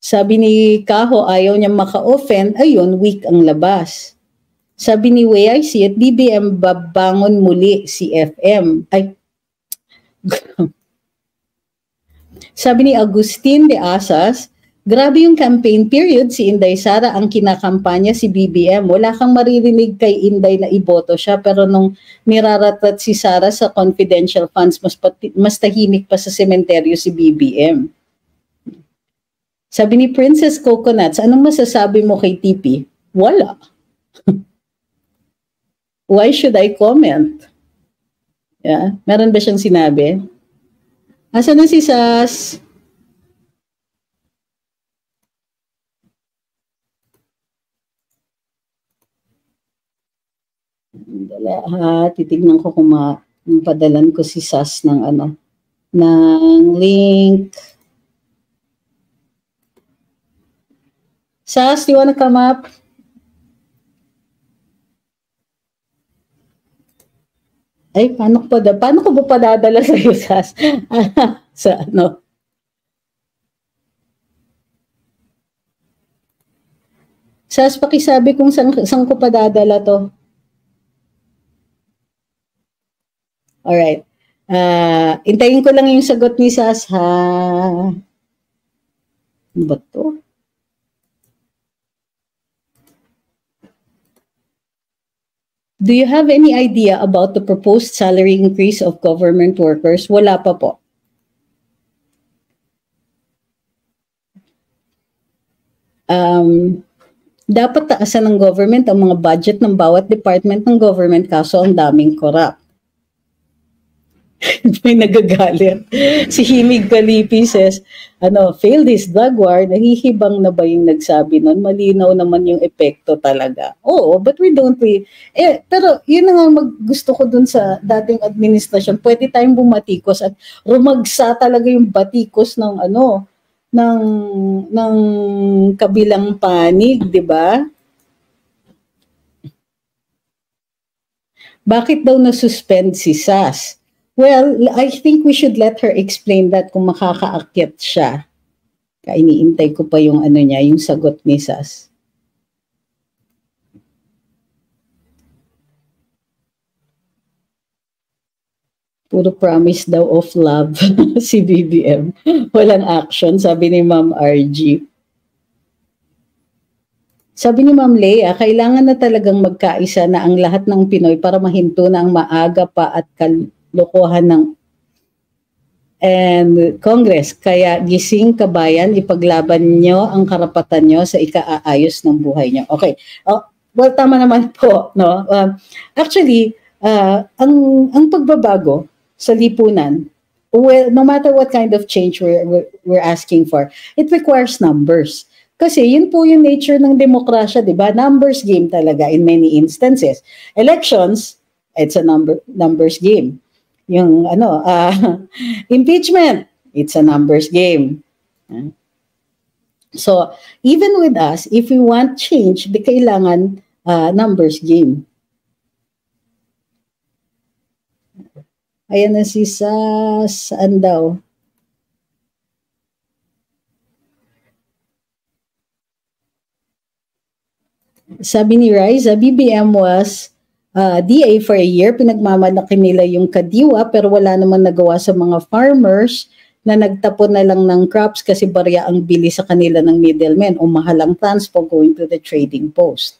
Sabi ni Kaho, ayaw niya maka-offend, ayun, weak ang labas. Sabi ni Way I See It, BBM babangon muli si FM. Sabi ni Agustin de Asas, grabe yung campaign period, si Inday Sara ang kinakampanya si BBM. Wala kang maririnig kay Inday na iboto siya, pero nung niraratat si Sara sa confidential funds, mas tahimik pa sa sementeryo si BBM. Sabi ni Princess Coconuts, anong masasabi mo kay TP? Wala. Why should I comment? Yeah. Meron ba siyang sinabi? Asan na si Sas? Titignan ko kung padalan ko si Sas ng ng link. Sas, do you wanna come up? Paano ko ba padadala sa iyo, Sas? Sa ano? Sas, pakisabi kung saan ko padadala to. Alright. Intayin ko lang yung sagot ni Sas, ha? Ano ba to? Do you have any idea about the proposed salary increase of government workers? Wala pa po. Dapat taasan ng government ang mga budget ng bawat department ng government, kaso ang daming corrupt. May nagagalit. Si Himig Kalipi says, failed his drug war, nahihibang na ba yung nagsabi nun? Malinaw naman yung epekto talaga. Oo, but we don't pero yun na nga gusto ko dun sa dating administrasyon, pwede tayong bumatikos at rumagsa talaga yung batikos ng ng kabilang panig, di ba? Bakit daw na-suspend si Sas? Well, I think we should let her explain that kung makakaakyat siya. Iniintay ko pa yung yung sagot ni Sas. Puro promise daw of love si BBM. Walang action, sabi ni Ma'am RG. Sabi ni Ma'am Leia, kailangan na talagang magkaisa na ang lahat ng Pinoy para mahinto na ang maaga pa at kalokohan ng Congress. Kaya gising kabayan, ipaglaban nyo ang karapatan nyo sa ikaaayos ng buhay nyo. Okay. Well, tama naman po. No? Actually, ang pagbabago sa lipunan, well, no matter what kind of change we're asking for, it requires numbers. Kasi yun po yung nature ng demokrasya, di ba? Numbers game talaga in many instances. Elections, it's a numbers game. Yung impeachment, it's a numbers game. So, even with us, if we want change, di kailangan numbers game. Ayan na si saan daw? Sabi ni Riza, BBM was DA for a year, pinagmamalaki nila yung kadiwa pero wala naman nagawa sa mga farmers na nagtapon na lang ng crops kasi barya ang bili sa kanila ng middlemen o mahalang transpo going to the trading post.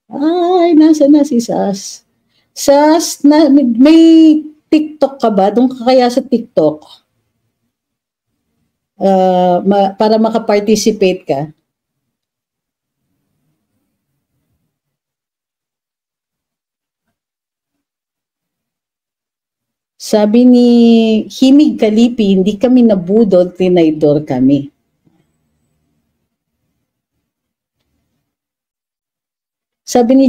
Ay, nasa na si Sas? Sas, may TikTok ka ba? Doon ka kaya sa TikTok? Para makaparticipate ka? Sabi ni Himig Kalipi, hindi kami nabudol, tinaydor kami. Sabi ni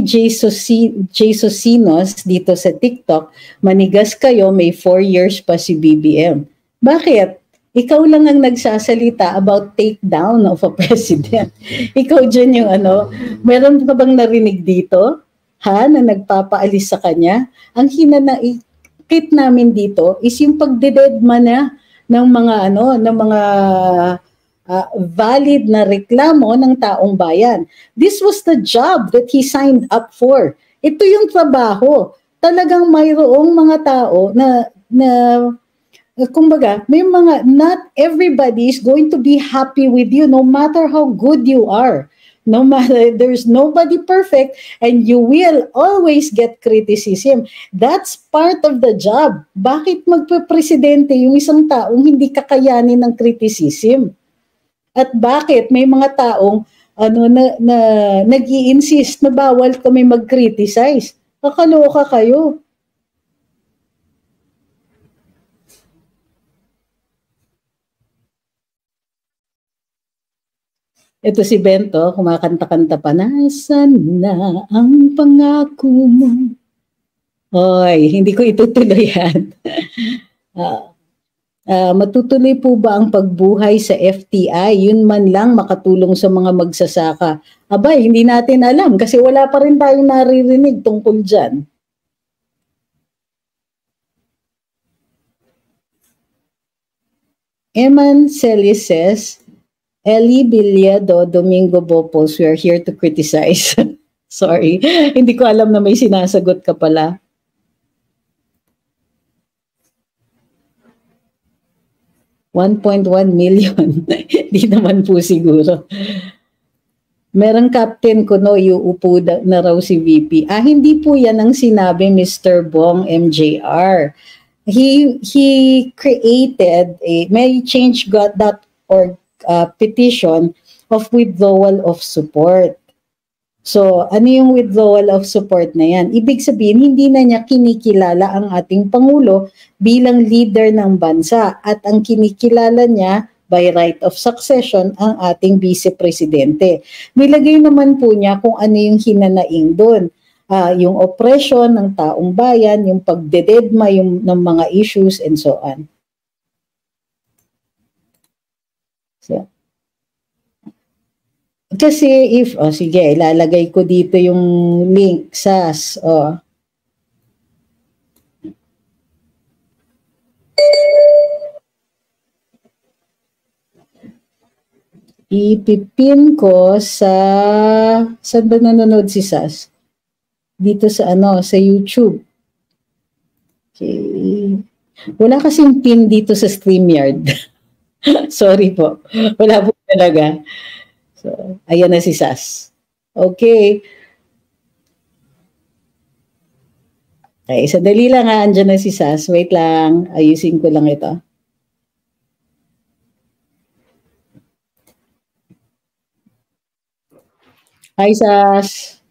Jesosinos dito sa TikTok, manigas kayo, may 4 years pa si BBM. Bakit? Ikaw lang ang nagsasalita about takedown of a president. Ikaw dyan yung meron ka bang narinig dito? Na nagpapaalis sa kanya? Ang hinanaikit namin dito is yung pagdededma na ng mga valid na reklamo ng taong bayan. This was the job that he signed up for. Ito yung trabaho. Talagang mayroong mga tao na kumbaga, may mga, not everybody is going to be happy with you no matter how good you are. No matter, there's nobody perfect and you will always get criticism. That's part of the job. Bakit magpe-presidente yung isang taong hindi kakayanin ng criticism? At bakit may mga taong nag-i-insist na bawal kami mag-criticize? Kakaloka kayo. Ito si Bento, kumakanta-kanta pa, nasan na ang pangako mo? Oy, hindi ko itutuloy yan. Matutuloy po ba ang pagbuhay sa FTI? Yun man lang makatulong sa mga magsasaka. Abay, hindi natin alam kasi wala pa rin tayong naririnig tungkol dyan. Eman Celis says, Eli Bilyado, Domingo Bopos, we are here to criticize. Sorry, hindi ko alam na may sinasagot ka pala. $1.1 million. Di naman po siguro. Merong Captain Kuno, iuupo na raw si VP. Hindi po yan ang sinabi Mr. Bong MJR. He created may change.org petition of withdrawal of support. So, ano yung withdrawal of support na yan? Ibig sabihin, hindi na niya kinikilala ang ating Pangulo bilang leader ng bansa at ang kinikilala niya by right of succession ang ating Vice Presidente. Nilagay naman po niya kung ano yung hinanaing doon. Yung oppression ng taong bayan, yung pagdededma ng mga issues and so on. So, kasi sige, ilalagay ko dito yung link SAS. Ipipin ko saan ba nanonood si SAS? Dito sa sa YouTube. Okay. Wala kasing pin dito sa StreamYard. Sorry po. Wala po talaga. So, ayan na si Sas. Okay. Okay, sandali lang ha. Andyan na si Sas. Wait lang. Ayusin ko lang ito. Hi, Sas.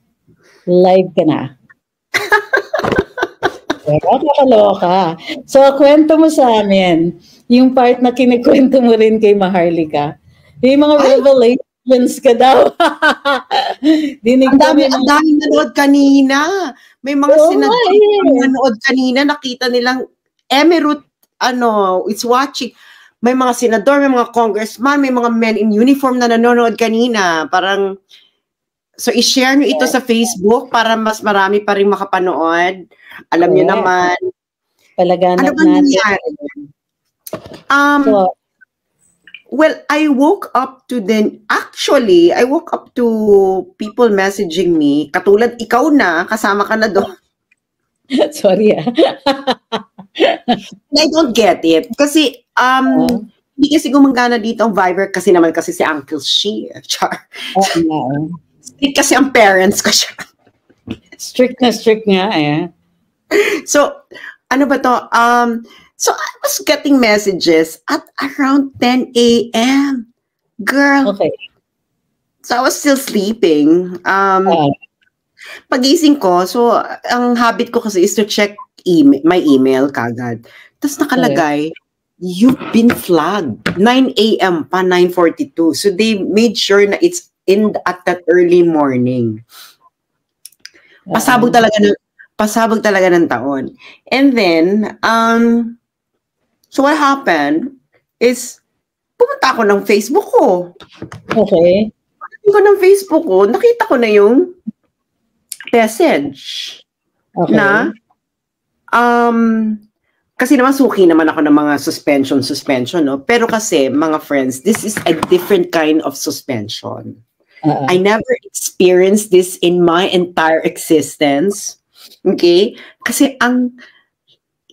Live ka na. Nakakaloka. So, kwento mo sa amin, yung part na kinikwento mo rin kay Maharlika, yung mga revelations ka daw. Dinig Ang dami nanood kanina. May mga nanood kanina, nakita nilang Emerald, is watching. May mga senador, may mga congressman, may mga men in uniform na nanonood kanina. Parang, so i-share nyo ito sa Facebook para mas marami pa rin makapanood. Alam nyo naman. Palaganap ano ba nangyari? Well, I woke up to people messaging me. Katulad, ikaw na, kasama ka na doon. Sorry I don't get it. Kasi, hindi kasi gumagana dito ang Viber kasi naman kasi si Uncle Shi. Char. Strict kasi ang parents ko siya. Strict nga eh. So, ano ba to? So I was getting messages at around 10 a.m. Girl. Okay. So I was still sleeping. Pagising ko, so ang habit ko kasi is to check my email kagad. Tapos nakalagay, you've been flagged. 9 a.m. pa, 9:42. So they made sure na it's at that early morning. Pasabog talaga ng taon. And then, so what happened is, pumunta ako ng Facebook ko. Okay. Pumunta ko ng Facebook ko, nakita ko na yung message na, kasi naman suki naman ako ng mga suspension, no? Pero kasi, mga friends, this is a different kind of suspension. I never experienced this in my entire existence. Okay? Kasi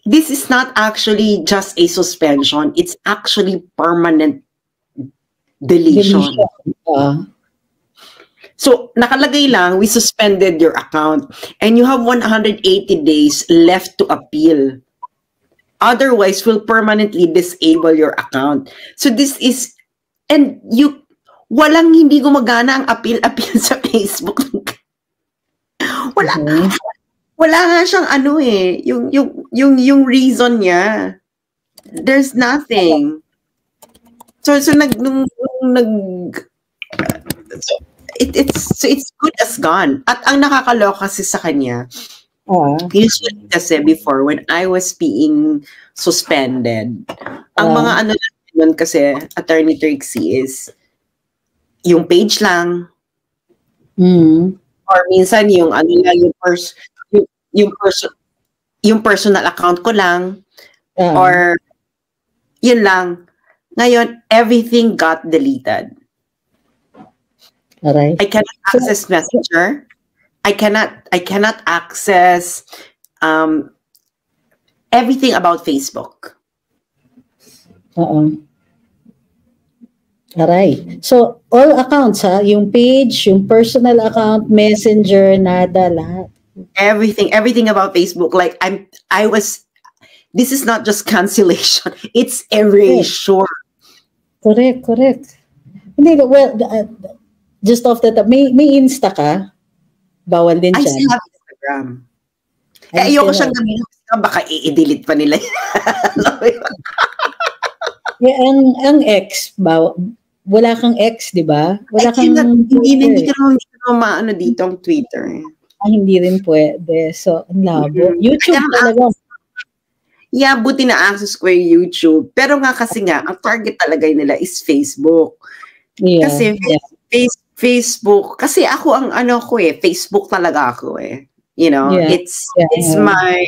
this is not actually just a suspension. It's actually permanent deletion. So, nakalagay lang, we suspended your account and you have 180 days left to appeal. Otherwise, we'll permanently disable your account. So, this is, and walang hindi gumagana ang appeal sa Facebook. Wala nga siyang yung reason niya. There's nothing. So it's good as gone. At ang nakakaloka kasi sa kanya, usually kasi before when I was being suspended, ang mga nun kasi, Attorney Trixie, is yung page lang. Or minsan yung yung personal account ko lang. Or yun lang. Ngayon, everything got deleted. Alright. I cannot access Messenger. I cannot access everything about Facebook. Alright. So, all accounts yung page, yung personal account, Messenger, nada, lahat. Everything about Facebook. Like this is not just cancellation. It's erasure. Correct. Hindi, well, just off the top, may Insta ka? Bawal din I siya. still have Instagram. Ayoko siyang gamitin. Baka i-delete pa nila. Ang X, wala kang X, di ba? Wala kang hindi ka naman maano dito ang Twitter. Hindi rin pwede. So, ang labo. YouTube talaga. Yeah, buti na access ko yung YouTube. Pero nga kasi ang target talaga nila is Facebook. Yeah, kasi Facebook, kasi ako ang Facebook talaga ako eh. You know, it's my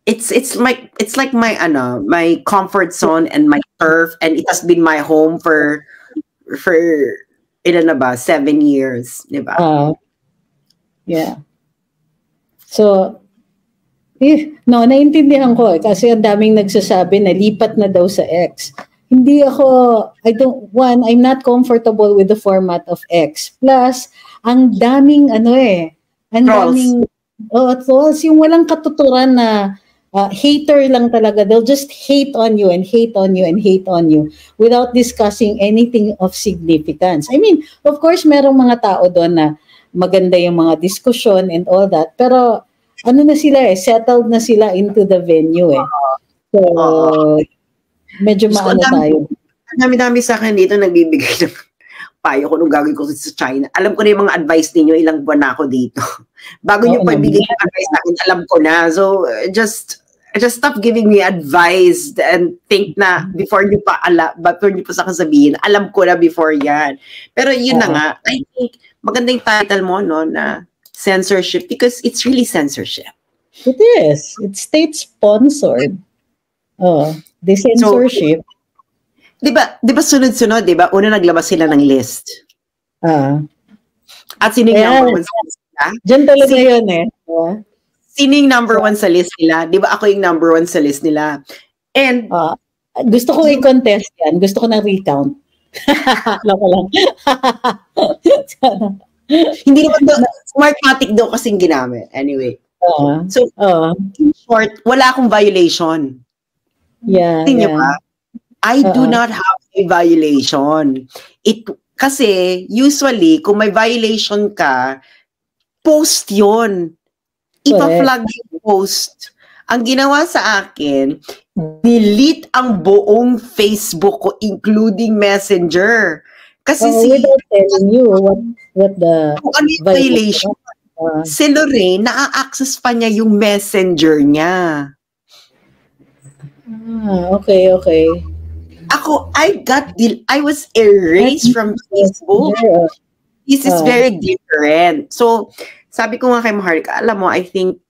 it's like my comfort zone and my turf, and it has been my home for ilan na ba? 7 years, di ba? Yeah. So, No, naintindihan ko kasi ang daming nagsasabi na lipat na daw sa X. Hindi ako, I'm not comfortable with the format of X. Plus, ang daming ang daming, trolls, yung walang katuturan na hater lang talaga. They'll just hate on you and hate on you and hate on you without discussing anything of significance. I mean, of course, merong mga tao doon na maganda yung mga discussion and all that. Pero, na sila settled na sila into the venue So, medyo maano tayo. Dami-dami sa akin dito nagbibigay ng payo ko nung gagawin ko sa China. Alam ko na yung mga advice ninyo, ilang buwan na ako dito. Bago nyo pa ibigay yung advice na akin, alam ko na. So, just stop giving me advice and think na before nyo pa sa kasabihin, alam ko na before yan. Pero yun na nga, I think maganda yung title mo, no, na censorship, because it's really censorship. It is. It's state-sponsored. The censorship. So, di ba sunod-sunod, di ba? Una naglabas sila ng list. At sino yung number one sa list nila? Diyan talaga yun Sino yung number one sa list nila? Di ba ako yung number one sa list nila? And gusto ko i-contest yan. Gusto ko na recount. Lako lang. Hindi naman Smartmatic daw kasing ginamit. Anyway. In short, wala akong violation. Tingnan ba? I do not have a violation. Kasi, usually, kung may violation ka, post yun. Ipa-flag yung post. Ang ginawa sa akin, delete ang buong Facebook ko, including Messenger. Kasi without telling you what the violation. Si Lorraine, na-access pa niya yung Messenger niya. Okay. Ako, I was erased from Facebook. This is very different. So, sabi ko nga kay Maharlika, alam mo, I think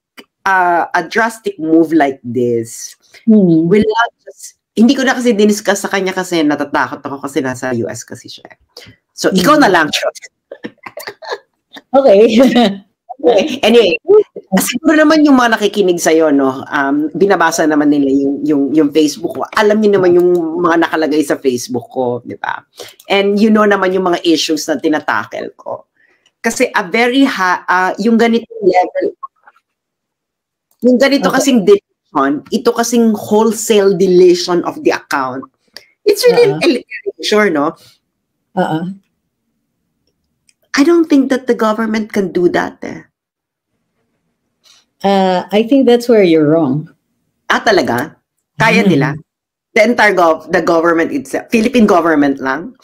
a drastic move like this will not just, hindi ko na kasi diniscuss sa kanya kasi natatakot ako kasi nasa US kasi siya. So, ikaw na lang, Okay. Anyway, siguro naman yung mga nakikinig sa'yo, no, binabasa naman nila yung Facebook ko. Alam niyo naman yung mga nakalagay sa Facebook ko, di ba? And you know naman yung mga issues na tinatakel ko. Kasi yung ganitong level, yung ganito kasing deletion, ito kasing wholesale deletion of the account. It's really sure, no? I don't think that the government can do that. I think that's where you're wrong. Talaga? Kaya nila? The entire the government itself? Philippine government lang?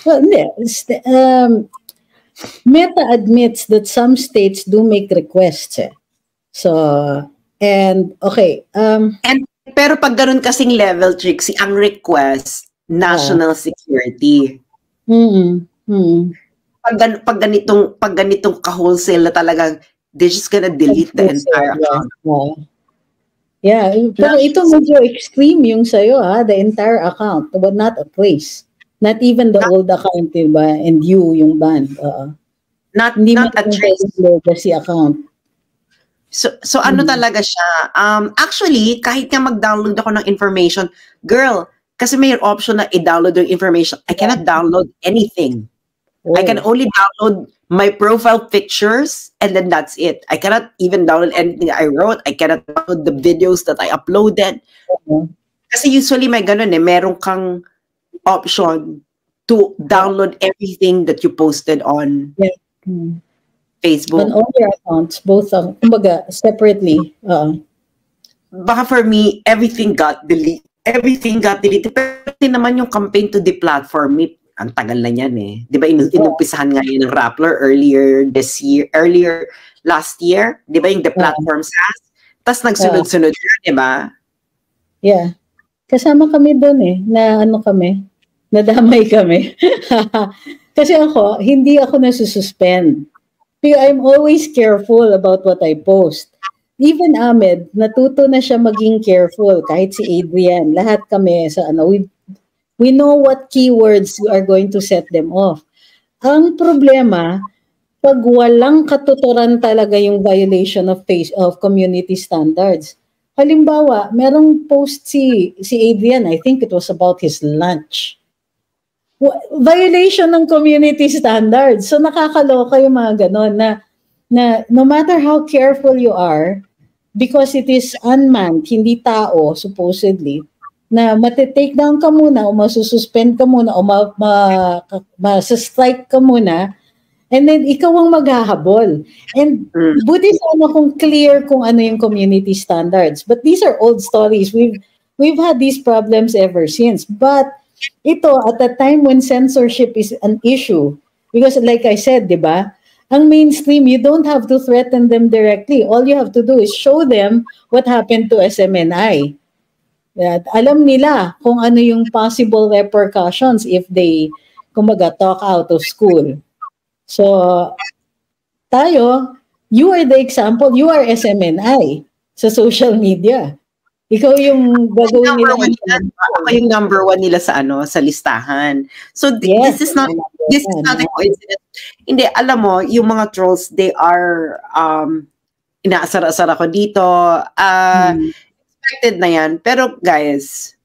Well, Meta admits that some states do make requests. So, and okay. Pero pag ganun kasing level, Trixie, ang request, national security. Pag ganitong ka-wholesale na talagang they're just gonna delete the entire account. Yeah, pero ito medyo extreme yung sa'yo, the entire account, but not a place. Not even the old account, diba? And yung band. Not a trace. Legacy account. So ano talaga siya? Actually, kahit nga mag-download ako ng information, girl, kasi may option na i-download yung information. I cannot download anything. I can only download my profile pictures and then that's it. I cannot even download anything I wrote. I cannot download the videos that I uploaded. Kasi usually may ganun meron kang option to download everything that you posted on Facebook. On all your accounts, both kumbaga, separately. Baka for me, everything got deleted. Pero naman yung campaign to deplatform me, ang tagal na yan Di ba inumpisahan nga yun ng Rappler earlier last year? Di ba yung the platform SAS? Tapos nagsunod-sunod yun, di ba? Yeah. Kasama kami doon nadamay kami. Kasi hindi ako nasususpend. Pero I'm always careful about what I post. Even Ahmed, natuto na siya maging careful, kahit si Adrian. Lahat kami we know what keywords we are going to set them off. Ang problema, pag walang katuturan talaga yung violation of community standards. Halimbawa, merong post si Adrian, I think it was about his lunch. Violation ng community standards. So nakakaloka yung mga ganon na no matter how careful you are, because it is unmanned, hindi tao, supposedly, na matitake down ka muna o masususpend ka muna o strike ka muna, and then ikaw ang maghahabol. And buti sana kung clear kung ano yung community standards. But these are old stories. We've had these problems ever since. But ito, at a time when censorship is an issue, because like I said, di ba, ang mainstream, you don't have to threaten them directly. All you have to do is show them what happened to SMNI. Alam nila kung ano yung possible repercussions if they, kumbaga, talk out of school. So, tayo, you are the example. You are SMNI sa social media. Ikaw yung gagawin nila. Ako yung number 1 nila sa sa listahan. So, yes, this is not a coincidence. Hindi, alam mo, yung mga trolls, they are, inaasar-asar ako dito. Expected na yan. Pero, guys,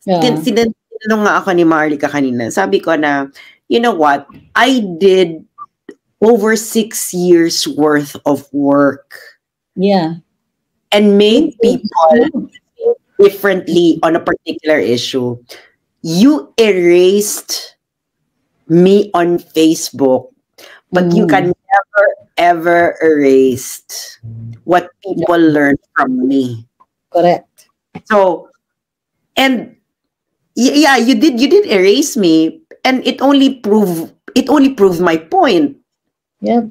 tinanong nga ako ni Marlica kanina. Sabi ko na, you know what? I did over 6 years worth of work. Yeah. And made people differently on a particular issue. You erased me on Facebook, but you can never, ever erase what people learn from me. Correct. So, and yeah, you did erase me, and it only proved my point. Yeah.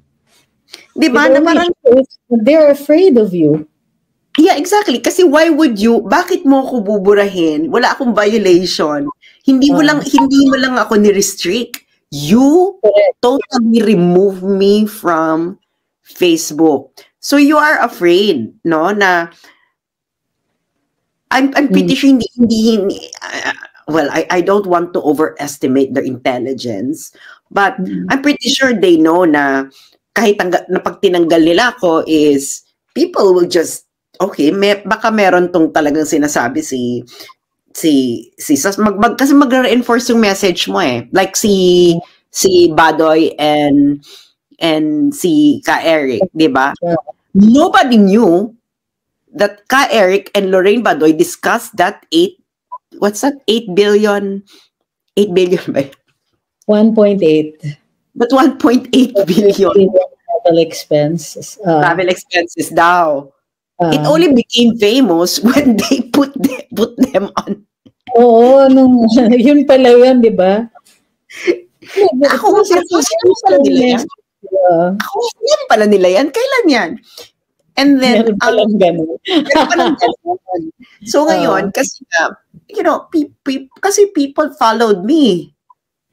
Diba? Na parang, they're afraid of you. Yeah, exactly. Kasi bakit mo ako buburahin? Wala akong violation. Hindi mo lang ako ni-restrict. You totally remove me from Facebook. So you are afraid, no? Na I'm pretty sure hindi well, I don't want to overestimate their intelligence, but I'm pretty sure they know na kahit na pag tinanggal nila ako is people will just baka meron tong talagang sinasabi kasi mag-reinforce yung message mo like si Badoy and si Ka Eric, di ba? Yeah. Nobody knew that Ka Eric and Lorraine Badoy discussed that 8 billion ba? 1.8. But 1.8 billion travel expenses. Travel expenses daw. It only became famous when they put them on. Oo, yun pala yun, di ba? Ako pala nila yan. Kailan yan? And then, so ngayon, kasi kasi people followed me.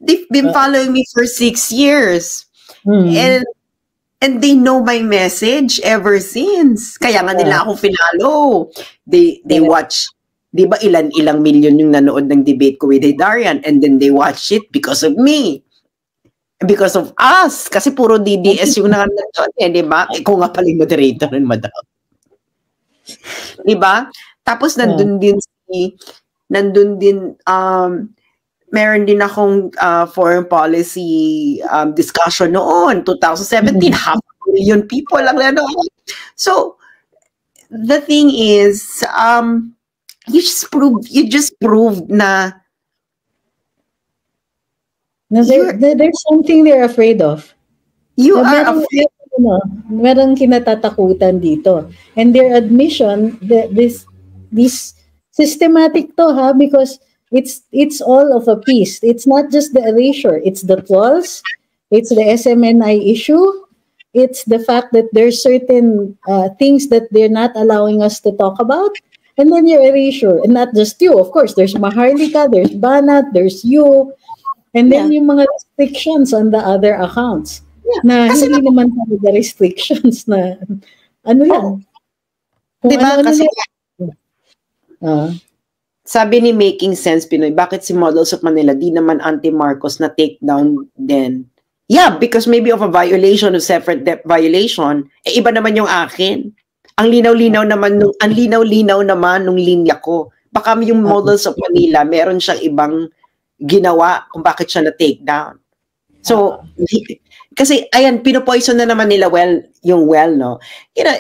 They've been following me for 6 years. And they know my message ever since. Kaya nga nila ako finalo. They watch, di ba ilang milyon yung nanood ng debate ko with Darian, and then they watch it because of me. Because of us. Kasi puro DDS yung nanonood di ba? Ikaw nga pala yung moderator ng madam. Di ba? Tapos nandun din meron din akong foreign policy discussion noon, 2017, 500,000 people lang nanood. So, the thing is, you just proved na there's something they're afraid of. You are afraid. Merong kinatatakutan dito. And their admission, this systematic to because it's all of a piece. It's not just the erasure. It's the trolls. It's the SMNI issue. It's the fact that there's certain things that they're not allowing us to talk about. And then your erasure. And not just you. Of course, there's Maharlika, there's Banat, there's you. And then yung mga restrictions on the other accounts. Na kasi hindi naman talaga restrictions na ano yan. Diba? Kasi sabi ni Making Sense Pinoy, bakit si Models of Manila di naman anti-Marcos na take down din? Yeah, because maybe of a violation of separate violation, iba naman yung akin. Ang linaw-linaw naman nung linya ko. Baka yung Models of Manila, meron siyang ibang ginawa kung bakit siya na-take down. So, kasi, ayan, pinopoison na naman nila yung well, no? You know,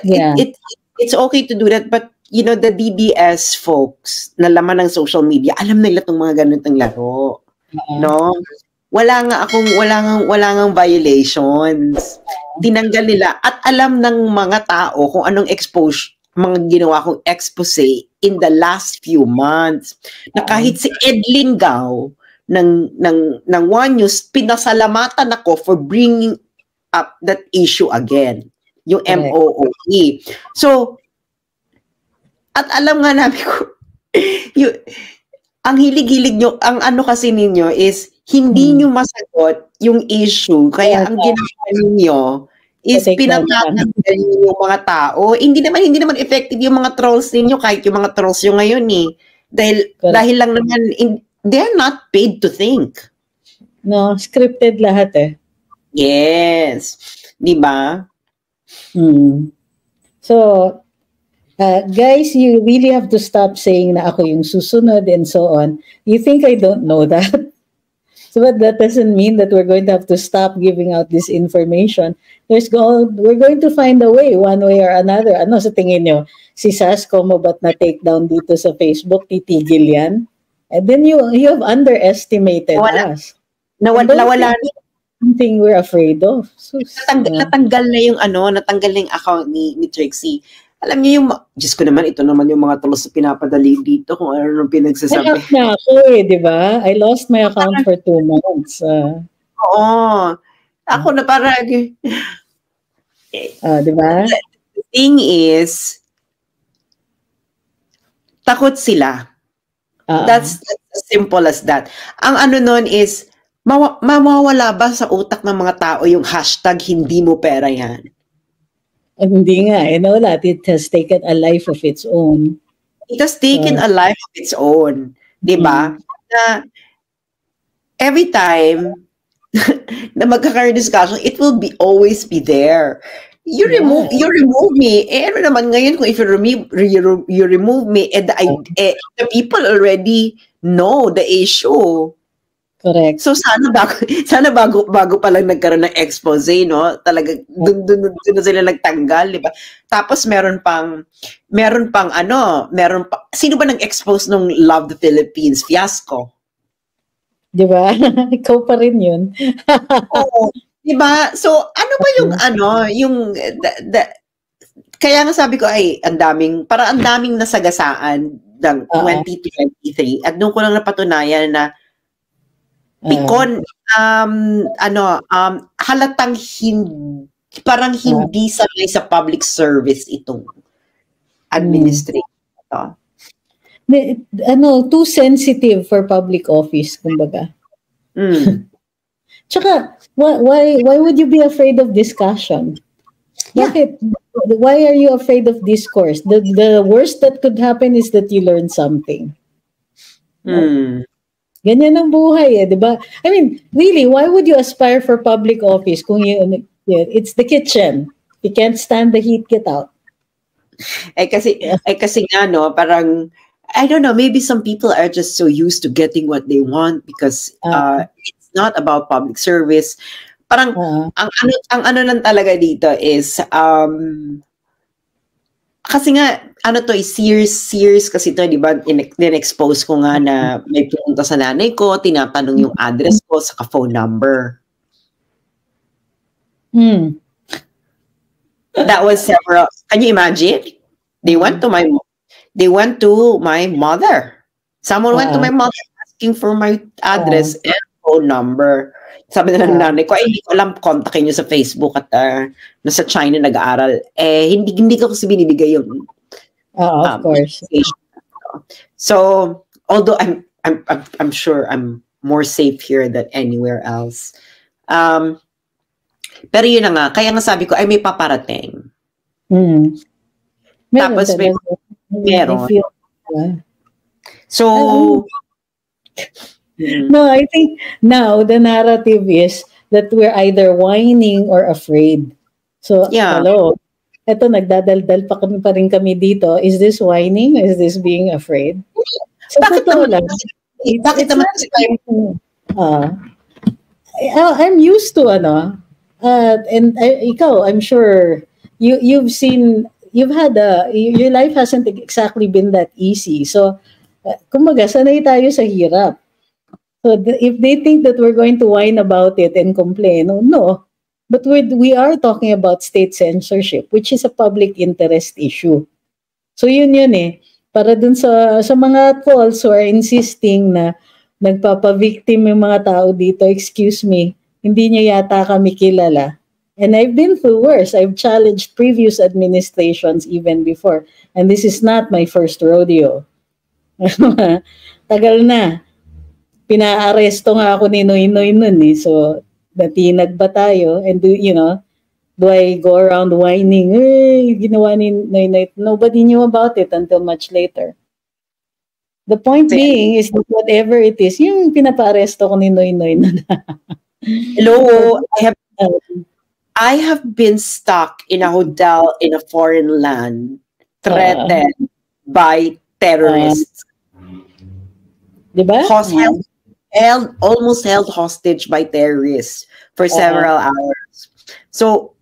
it's okay to do that, but, you know, the DDS folks na laman ng social media, alam nila itong mga ganitong laro. No? Wala nga violations. Tinanggal nila at alam ng mga tao kung anong mga ginawa kong expose in the last few months. Na kahit si Ed Lingao ng One News, pinasalamatan ako for bringing up that issue again. Yung MOOE. So, at alam nga namin ko, ang hilig-hilig nyo, ang ano kasi ninyo is, hindi nyo masagot yung issue. Kaya ang ginagawa ninyo is pinatatagal yung mga tao. Hindi naman effective yung mga trolls ninyo, kahit yung mga trolls nyo ngayon eh. Dahil lang naman, they're not paid to think. No, scripted lahat eh. Yes. Di ba? So, guys, you really have to stop saying na ako yung susunod and so on. You think I don't know that? So but that doesn't mean that we're going to have to stop giving out this information. We're going to find a way, one way or another. Ano sa tingin nyo? Si Sasko mo ba't na-take down dito sa Facebook? Titigil yan? And then you have underestimated us. Nawala something we're afraid of. So, natanggal na yung account ni Trixie. Alam niyo yung, Diyos ko naman, ito naman yung mga tulos na pinapadali dito kung ano nung pinagsasabi. I na ako di ba? I lost my account for 2 months. Oo. Ako na parang, di ba? The thing is, takot sila. That's as simple as that. Ang ano nun is, mawawala ba sa utak ng mga tao yung hashtag hindi mo pera yan? Hindi nga, nawala. It has taken a life of its own. It has taken a life of its own. Diba? Na every time na magkakaroon discussion, it will always be there. You remove me. Ano naman ngayon kung if you remove me, the people already know the issue. Correct. So sana bago pa lang nagkaroon ng expose, no? Talaga dun na sila nagtanggal, di ba? Tapos meron pang sino ba nag-expose nung Love the Philippines fiasco? Di ba? Ikaw pa rin yun. Oo. Di ba? So ano ba yung kaya nga sabi ko ay ang daming nasagasaan ng 2023 at doon ko lang napatunayan na Pikon, halatang parang hindi sanay sa public service itong administration. Too sensitive for public office, kumbaga. Tsaka, why would you be afraid of discussion? Bakit? Why are you afraid of discourse? The worst that could happen is that you learn something. Ganyan ang buhay di ba? I mean, really, why would you aspire for public office kung it's the kitchen? You can't stand the heat, get out. Kasi nga, no, parang, I don't know, maybe some people are just so used to getting what they want because it's not about public service. Parang, ang ano lang talaga dito is, kasi nga, Sears kasi ito, di ba, din-expose ko nga na may pumunta sa nanay ko, tinatanong yung address ko, saka phone number. That was several, can you imagine? They went to my mother. Someone went to my mother asking for my address and phone number. Sabi na ng nanay ko, hindi ko alam, kontakin nyo sa Facebook at nasa China nag-aaral. Hindi ko kasi binibigay yung of course. So, although I'm sure I'm more safe here than anywhere else. Pero yun na nga, kaya nga sabi ko, ay may paparating. Tapos meron. So, no, I think now the narrative is that we're either whining or afraid. So, Yeah. hello. Eto, nagdadaldal pa rin kami dito. Is this whining? Is this being afraid? So, Bakit totoo naman lang. bakit naman kasi tayo I'm used to and ikaw, I'm sure you've seen, your life hasn't exactly been that easy. So, kumbaga, sanay tayo sa hirap. So if they think that we're going to whine about it and complain, no. But we are talking about state censorship, which is a public interest issue. So yun eh. Para dun sa mga trolls who are insisting na nagpapa-victim yung mga tao dito, excuse me, hindi niyo yata kami kilala. And I've been through worse. I've challenged previous administrations even before. And this is not my first rodeo. Tagal na. Pinaaresto nga ako ni Noynoy nun eh. So, natinag ba tayo? And do I go around whining, ginawa ni Noynoy? Nobody knew about it until much later. The point being is that whatever it is, yung pinapaaresto ko ni Noynoy na. Hello, I have been stuck in a hotel in a foreign land, threatened by terrorists. Diba? Almost held hostage by terrorists for several hours. So,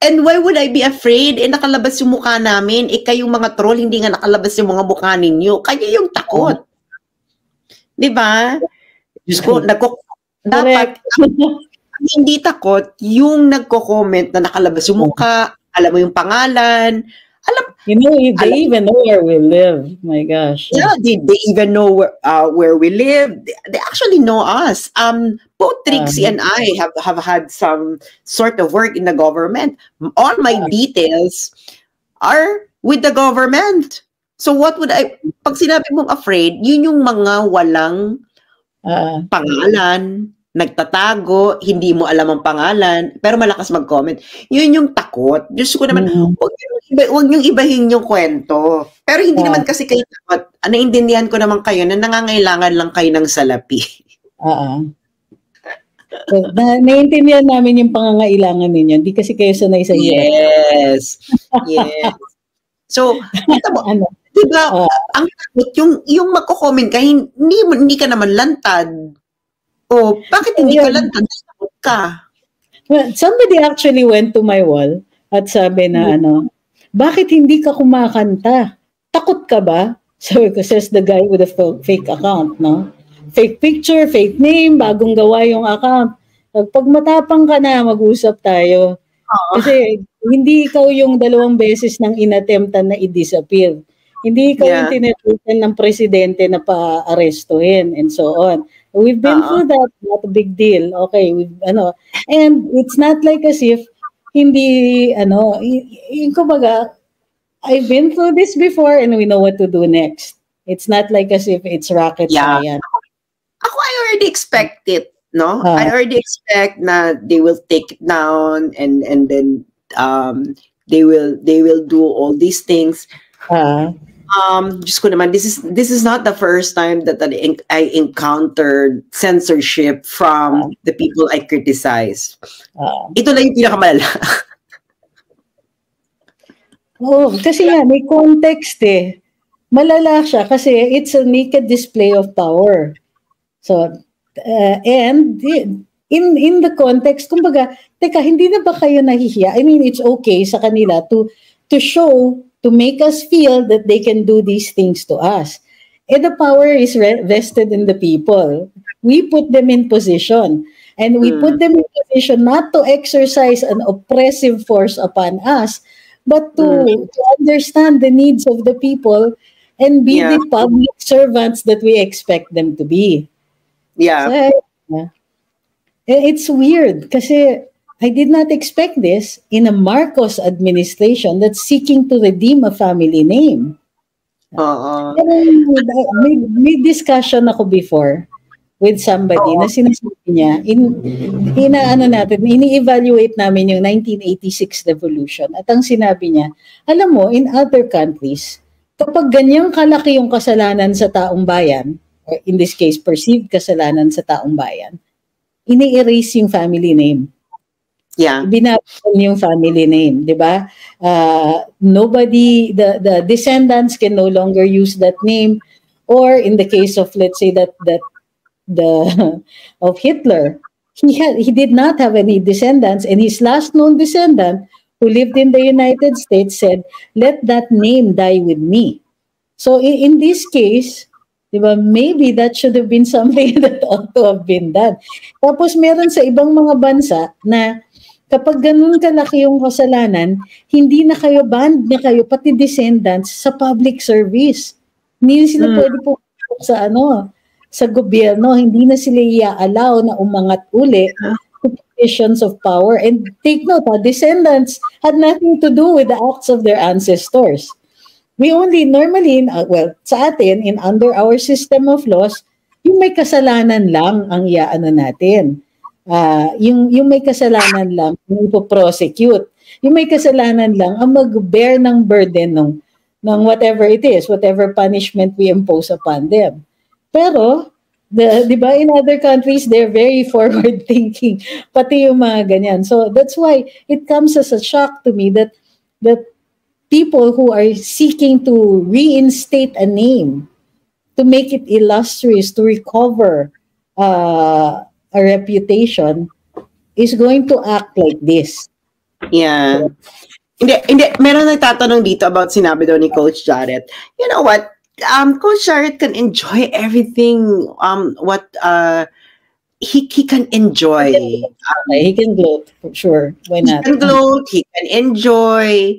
and why would I be afraid? Nakalabas yung mukha namin. Kayong mga troll, hindi nga nakalabas yung mga mukha ninyo. Kaya yung takot. Diba? Diyos ko, dapat, hindi takot yung nagko-comment na nakalabas yung mukha, alam mo yung pangalan, they even know where we live. My gosh. Yeah, they even know where we live. They actually know us. Both Trixie and I have had some sort of work in the government. All my details are with the government. So what would pag sinabi mong afraid, yun yung mga walang pangalan, nagtatago, hindi mo alam ang pangalan, pero malakas mag-comment. Yun yung takot. Diyos ko naman, huwag niyong ibahin yung kwento. Pero hindi naman kasi kayo takot. Naintindihan ko naman kayo na nangangailangan lang kayo ng salapi. So, naiintindihan namin yung pangangailangan ninyo. Hindi kasi kayo sanay sa hirap. Yes. So, diba, ang takot, yung magko-comment ka, hindi ka naman lantad. Bakit hindi ka lantad? Takot ka. Well, somebody actually went to my wall at sabi na bakit hindi ka kumakanta? Takot ka ba? Sabi ko, says the guy with a fake account, no? Fake picture, fake name, bagong gawa yung account. Pag matapang ka na, mag-usap tayo. Kasi hindi ikaw yung 2 beses nang inattemptan na i-disappear. Hindi ikaw yung tinatawag ng presidente na pa-arestuhin and so on. We've been through that, not a big deal. Okay, and it's not like as if hindi, kumbaga, I've been through this before and we know what to do next. It's not like as if it's rocket science. Ako, I already expect it, no? I already expect na they will take it down and then they will do all these things. Just ko naman, this is not the first time that I encountered censorship from the people I criticize. Ito lang yung pinakamalala. Kasi nga, may context eh. Malala siya kasi it's a naked display of power. So, and in the context, kumbaga, teka, hindi na ba kayo nahihiya? I mean, it's okay sa kanila to show, to make us feel that they can do these things to us. And the power is vested in the people. We put them in position. And we put them in position not to exercise an oppressive force upon us, but to understand the needs of the people and be the public servants that we expect them to be. Yeah. So, it's weird kasi I did not expect this in a Marcos administration that's seeking to redeem a family name. May discussion ako before with somebody na sinasabi niya, ini-evaluate namin yung 1986 revolution. At ang sinabi niya, alam mo, in other countries, kapag ganyang kalaki yung kasalanan sa taong bayan, or in this case, perceived kasalanan sa taong bayan, ini-erase yung family name. Yeah. Binabagon yung family name, di ba? Nobody, the descendants can no longer use that name. Or in the case of, let's say, that the of Hitler, he did not have any descendants, and his last known descendant, who lived in the United States, said, "Let that name die with me." So in this case, diba, maybe that should have been something that ought to have been done. Tapos meron sa ibang mga bansa na kapag ganun kalaki yung kasalanan, hindi na kayo, banned na kayo, pati descendants, sa public service. Hindi sila pwede po sa sa gobyerno, hindi na sila i-allow na umangat uli to positions of power. And take note, descendants had nothing to do with the acts of their ancestors. We only normally, sa atin, under our system of laws, yung may kasalanan lang ang iaano natin. Yung may kasalanan lang ang ipo-prosecute. Yung may kasalanan lang ang mag-bear ng burden ng whatever it is, whatever punishment we impose upon them. Pero, di ba, in other countries, they're very forward-thinking, pati yung mga ganyan. So that's why it comes as a shock to me that people who are seeking to reinstate a name, to make it illustrious, to recover a reputation, is going to act like this. Yeah. Hindi, meron nagtatanong dito about sinabi daw ni Coach Jarrett. You know what? Coach Jarrett can enjoy everything what he can enjoy. He can gloat, for sure. Why not? He can gloat, he can enjoy.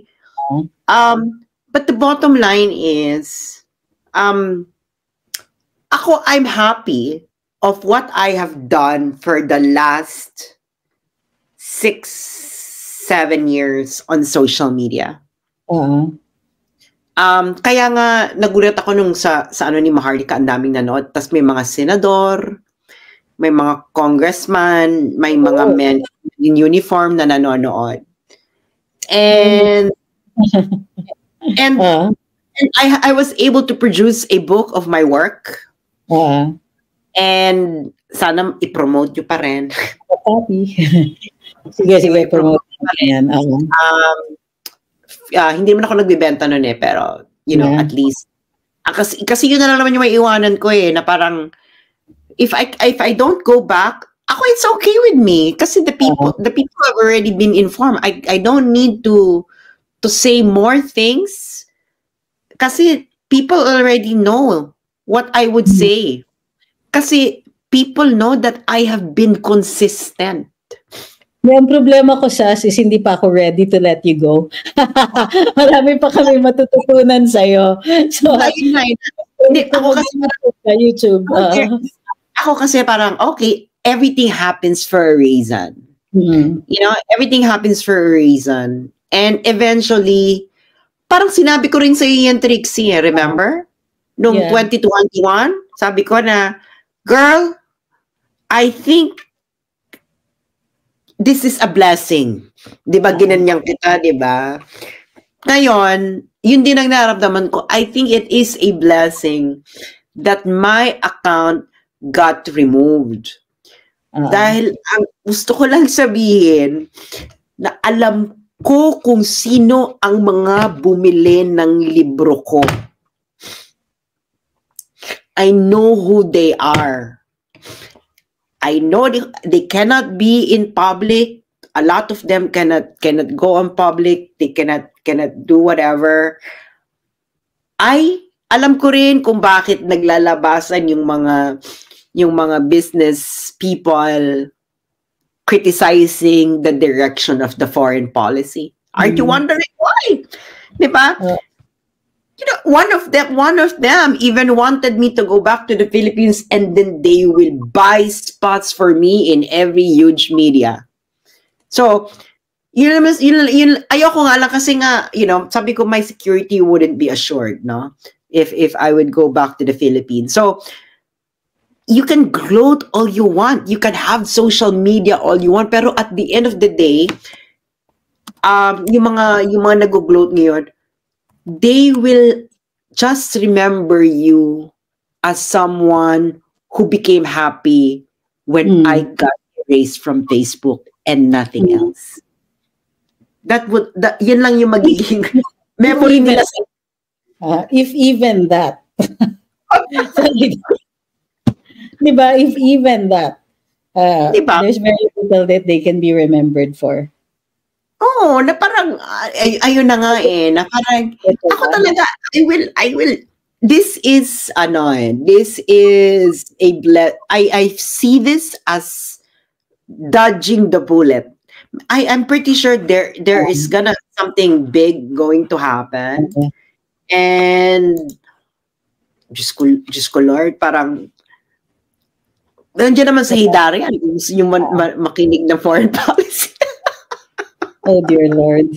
But the bottom line is, I'm happy of what I have done for the last 6-7 years on social media. Kaya nga nagulat ako nung sa ni Maharlika, ang daming nanood. Tas may mga senador, may mga congressman, may mga men in uniform na nanonood. And I was able to produce a book of my work. And sana i-promote nyo pa rin. Sige, promote pa rin. Hindi naman ako nagbibenta nun pero, you know, at least. Kasi yun na lang naman yung may iwanan ko na parang, if I don't go back, it's okay with me. Kasi the people have already been informed. I don't need to say more things. Kasi people already know what I would say. Kasi people know that I have been consistent. Yung problema ko, Sas, is hindi pa ako ready to let you go. Marami pa kami matututunan sa'yo. So, hindi, ako kasi sa YouTube. Ako kasi parang, okay, everything happens for a reason. You know, everything happens for a reason. And eventually, parang sinabi ko rin sa'yo yan, Trixie, remember? Noong 2021, sabi ko na, girl, I think this is a blessing. Di ba, ginanyang kita, di ba? Ngayon, yun din ang nararamdaman ko. I think it is a blessing that my account got removed. Dahil ang gusto ko lang sabihin na alam ko kung sino ang mga bumili ng libro ko. I know who they are. I know they cannot be in public. A lot of them cannot go on public. They cannot do whatever. Alam ko rin kung bakit naglalabasan yung mga business people criticizing the direction of the foreign policy. Aren't you wondering why? Diba? You know, one of them even wanted me to go back to the Philippines, and then they will buy spots for me in every huge media. So, yun, ayoko nga lang kasi nga, you know, sabi ko my security wouldn't be assured, no? If I would go back to the Philippines. So, you can gloat all you want. You can have social media all you want. Pero at the end of the day, yung mga nag-gloat ngayon, they will just remember you as someone who became happy when I got erased from Facebook and nothing else. Yun lang yung magiging memory nila. If even that. Diba? If even that. Diba? There's very little that they can be remembered for. Oo, na parang, ayun na nga na parang, ako talaga, I will, this is I see this as dodging the bullet. I'm pretty sure there is gonna something big going to happen. Okay. And Diyos ko Lord, parang nandiyan naman sa Hidarian yung makinig ng foreign policy. Oh dear Lord.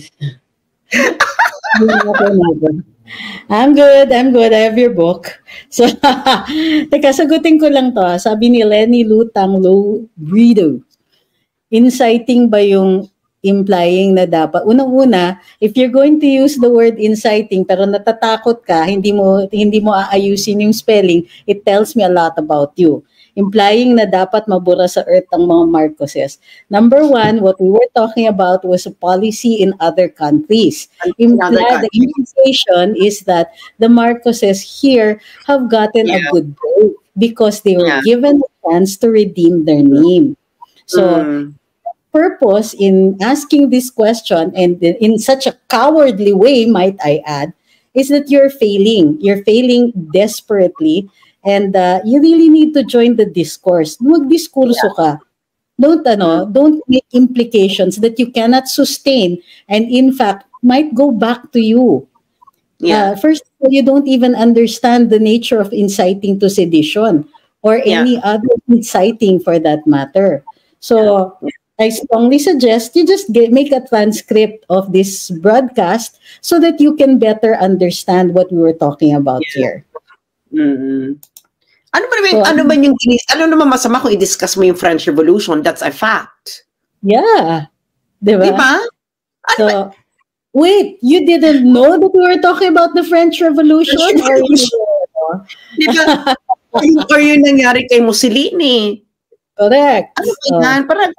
I'm good. I have your book. So, teka, sagutin ko lang to. Sabi ni Lenny Lutang Brido, inciting ba yung implying na dapat? Unang-una, if you're going to use the word inciting pero natatakot ka, hindi mo aayusin yung spelling, it tells me a lot about you. Implying na dapat mabura sa earth ang mga Marcoses. Number one, what we were talking about was a policy in other countries. The implication is that the Marcoses here have gotten a good break because they were given a chance to redeem their name. So, purpose in asking this question, and in such a cowardly way, might I add, is that you're failing. You're failing desperately. And you really need to join the discourse. Mag-diskurso ka. Don't make implications that you cannot sustain and in fact might go back to you. First of all, you don't even understand the nature of inciting to sedition or any other inciting for that matter. So I strongly suggest you just make a transcript of this broadcast so that you can better understand what we were talking about here. Mm-hmm. Ano naman masama kung i-discuss mo yung French Revolution? That's a fact. Yeah. Diba? So, wait, you didn't know that we were talking about the French Revolution? Diba? Or yung nangyari kay Mussolini. Correct. Parang,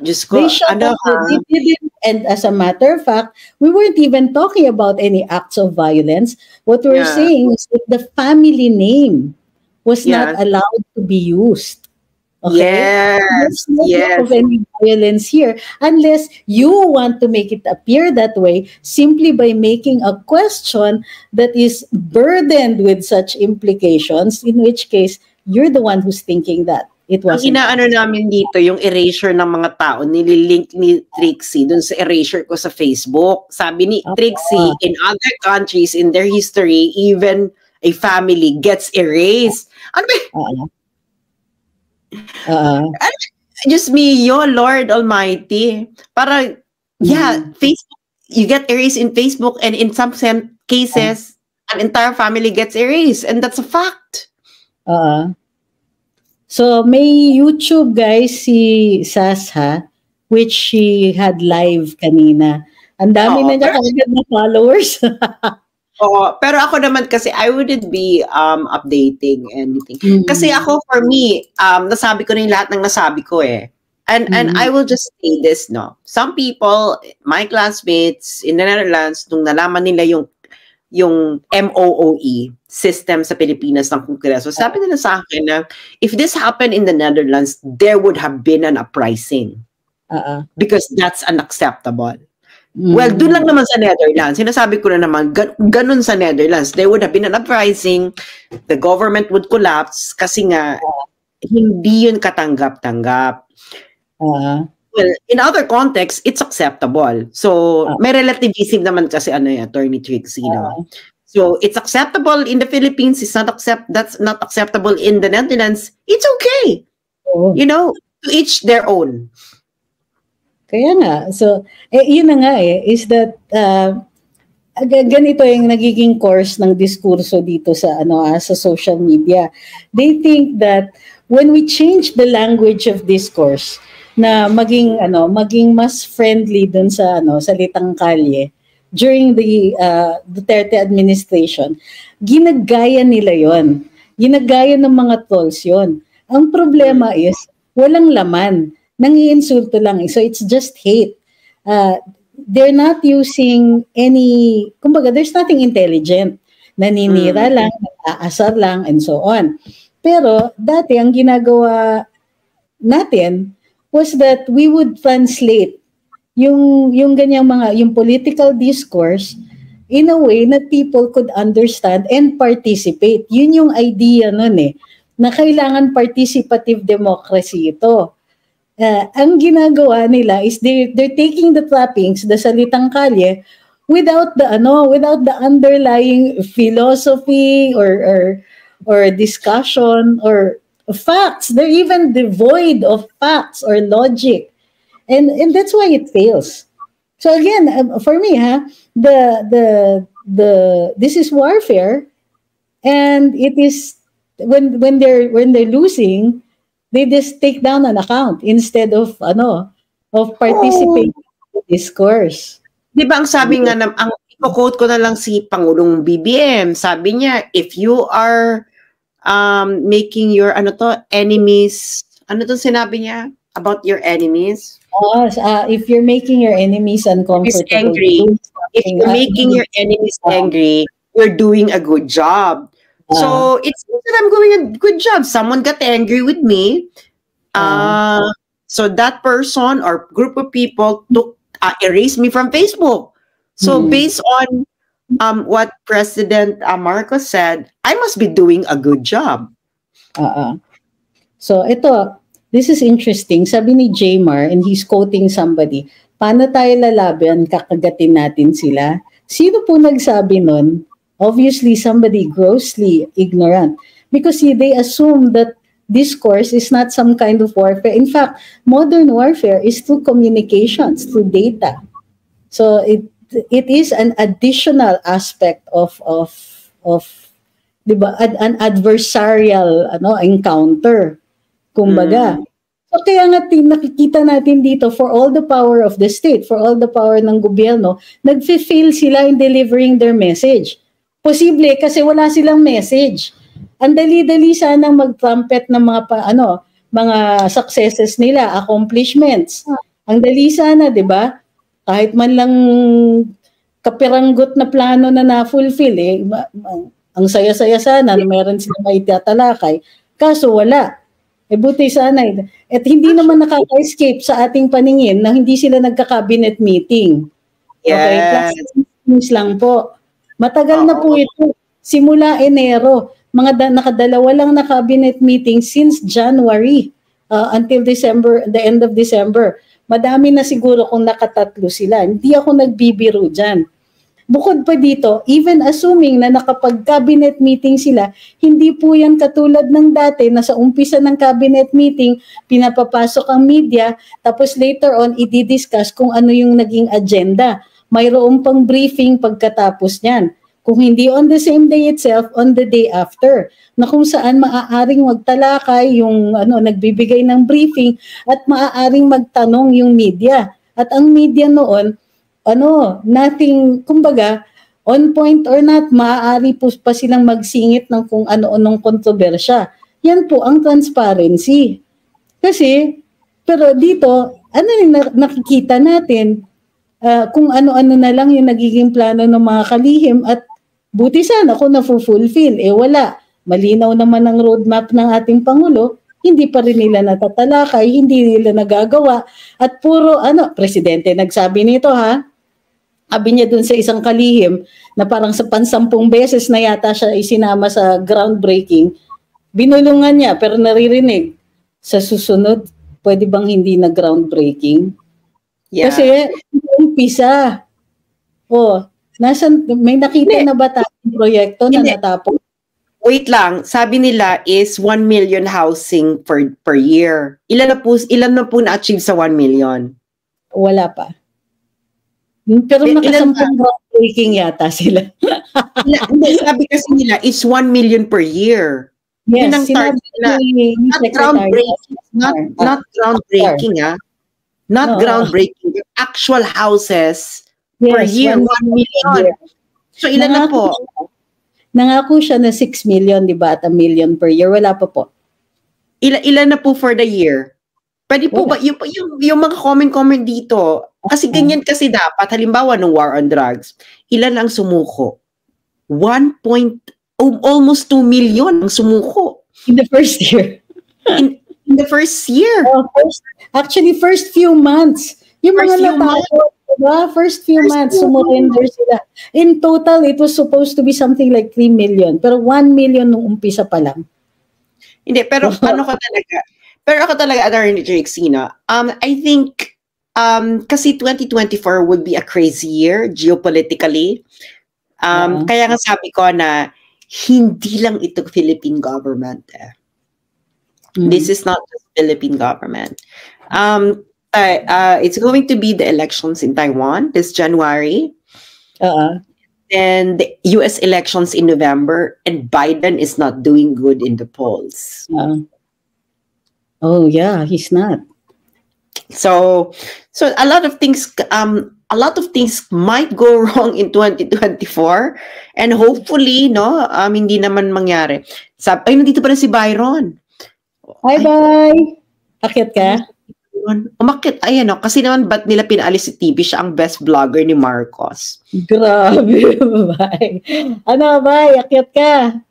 Diyos ko, they didn't, and as a matter of fact, we weren't even talking about any acts of violence. What we're saying is that the family name was not allowed to be used. Okay? There's no of any violence here unless you want to make it appear that way simply by making a question that is burdened with such implications, in which case you're the one who's thinking that. Ang inaano namin dito, yung erasure ng mga tao, nililink ni Trixie dun sa erasure ko sa Facebook. Sabi ni Trixie, in other countries, in their history, even a family gets erased. Ano ba? Just me, your Lord Almighty. Para, Facebook, you get erased in Facebook, and in some cases, an entire family gets erased, and that's a fact. So, may YouTube guys si Sasha, which she had live kanina. Ang dami na niya kagad na followers. Pero ako naman kasi, I wouldn't be updating anything. Kasi ako, for me, nasabi ko na yung lahat ng nasabi ko eh. And I will just say this, no? Some people, my classmates in the Netherlands, nung nalaman nila yung MOOE system sa Pilipinas ng Kongreso, sabi nila sa akin na if this happened in the Netherlands, there would have been an uprising. Because that's unacceptable. Well, dun lang naman sa Netherlands. Sinasabi ko na naman, ganun sa Netherlands. There would have been an uprising, the government would collapse kasi nga, hindi yun katanggap-tanggap. Well, in other contexts, it's acceptable. So, may relativism naman kasi Attorney Trixie. So, it's acceptable in the Philippines. That's not acceptable in the Netherlands. It's okay. You know, to each their own. Kaya nga. So, yun na nga is that ganito yung nagiging course ng diskurso dito sa sa social media. They think that when we change the language of discourse, na maging mas friendly dun sa salitang kalye during the Duterte administration, ginagaya nila yon. Ginagaya ng mga trolls yon. Ang problema is walang laman. Nangiinsulto lang. So it's just hate. They're not using any, kumbaga, there's nothing intelligent. Naninira lang, naaasar lang, and so on. Pero dati ang ginagawa natin was that we would translate yung ganyang mga, yung political discourse in a way that people could understand and participate. Yun yung idea nun na kailangan participative democracy ito. Ang ginagawa nila is they're taking the trappings, the salitang kalye, without the underlying philosophy or discussion or facts. They're even devoid of facts or logic. And that's why it fails. So again, for me, this is warfare, and it is when they're losing, they just take down an account instead of participating in the discourse. Di ba ang sabi nga, ang i-quote ko na lang si Pangulong BBM, sabi niya, if you are making your enemies, ano to sinabi niya about your enemies? If you're making your enemies uncomfortable, angry. If you're making your enemies angry, you're doing a good job. So it's not that I'm doing a good job. Someone got angry with me. So that person or group of people erased me from Facebook. So based on what President Marcos said, I must be doing a good job. So this is interesting. Sabi ni Jmar, and he's quoting somebody, paano tayo lalaban, kakagatin natin sila? Sino po nagsabi nun? Obviously, somebody grossly ignorant. Because they assume that discourse is not some kind of warfare. In fact, modern warfare is through communications, through data. So it is an additional aspect of diba, an adversarial encounter. Kumbaga. So kaya nga nakikita natin dito, for all the power of the state, for all the power ng gobyerno, nagfe-fail sila in delivering their message. Posible kasi wala silang message. Ang dali-dali sanang mag-trumpet ng mga successes nila, accomplishments. Ang dali sana, 'di ba? Kahit man lang kapiranggot na plano na na-fulfill ang saya-saya sana na meron silang maitatalakay. Kaso wala. Buti sana. At hindi naman nakaka-escape sa ating paningin na hindi sila nagka-cabinet meeting. Yes. Okay, plus lang po. Matagal na po ito. Simula Enero, nakadalawa lang na cabinet meeting since January until December, the end of December. Madami na siguro kung nakatatlo sila. Hindi ako nagbibiro dyan. Bukod pa dito, even assuming na nakapag-cabinet meeting sila, hindi po yan katulad ng dati na sa umpisa ng cabinet meeting, pinapapasok ang media, tapos later on, i-discuss kung ano yung naging agenda. Mayroon pang briefing pagkatapos niyan. Kung hindi on the same day itself, on the day after, na kung saan maaaring magtalakay yung nagbibigay ng briefing at maaaring magtanong yung media. At ang media noon, nothing, kumbaga, on point or not, maaari po pa silang magsingit ng kung ano-anong kontrobersya. Yan po ang transparency. Kasi, pero dito, nakikita natin, kung ano-ano na lang yung nagiging plano ng mga kalihim at buti sana kung na-fulfill. Wala. Malinaw naman ang roadmap ng ating Pangulo, hindi pa rin nila natatalakay, hindi nila nagagawa. At puro, presidente nagsabi nito sabi niya dun sa isang kalihim na parang sa pansampung beses na yata siya isinama sa groundbreaking, binulungan niya pero naririnig. Sa susunod, pwede bang hindi na groundbreaking? Yeah. Kasi umpisa. May nakita na ba tayong proyekto na natapos? Wait lang, sabi nila is 1 million housing per year. Ilan na po na-achieve sa 1 million? Wala pa. Pero nakasampung groundbreaking yata sila. Sabi kasi nila is 1 million per year. Yes, yun ang target na. Not groundbreaking. Not groundbreaking, Not groundbreaking. The actual houses per year, 1 million. So, ilan na po? Nangako siya na 6 million, di ba? At 1 million per year. Wala pa po. Ilan na po for the year? Pwede po ba, yung mga comment dito, kasi ganyan kasi dapat, halimbawa ng war on drugs, ilan ang sumuko? Almost 2 million ang sumuko. In the first year. In the first year. Actually, first few months. Yung mga natapos, diba? First few months, sumurrender sila. In total, it was supposed to be something like 3 million. Pero 1 million nung umpisa pa lang. Hindi, pero ako talaga, Attorney Trixie, I think, kasi 2024 would be a crazy year geopolitically. Kaya nga sabi ko na hindi lang ito Philippine government. This is not just Philippine government. It's going to be the elections in Taiwan this January. And the US elections in November, and Biden is not doing good in the polls. Oh yeah, he's not. So a lot of things might go wrong in 2024, and hopefully hindi naman mangyari. Nandito pa rin si Byron. Hi, bye. Akit ka? Umakit, kasi naman ba't nila pinaalis si TV? Siya ang best vlogger ni Marcos. Grabe, bye. Bye, akit ka.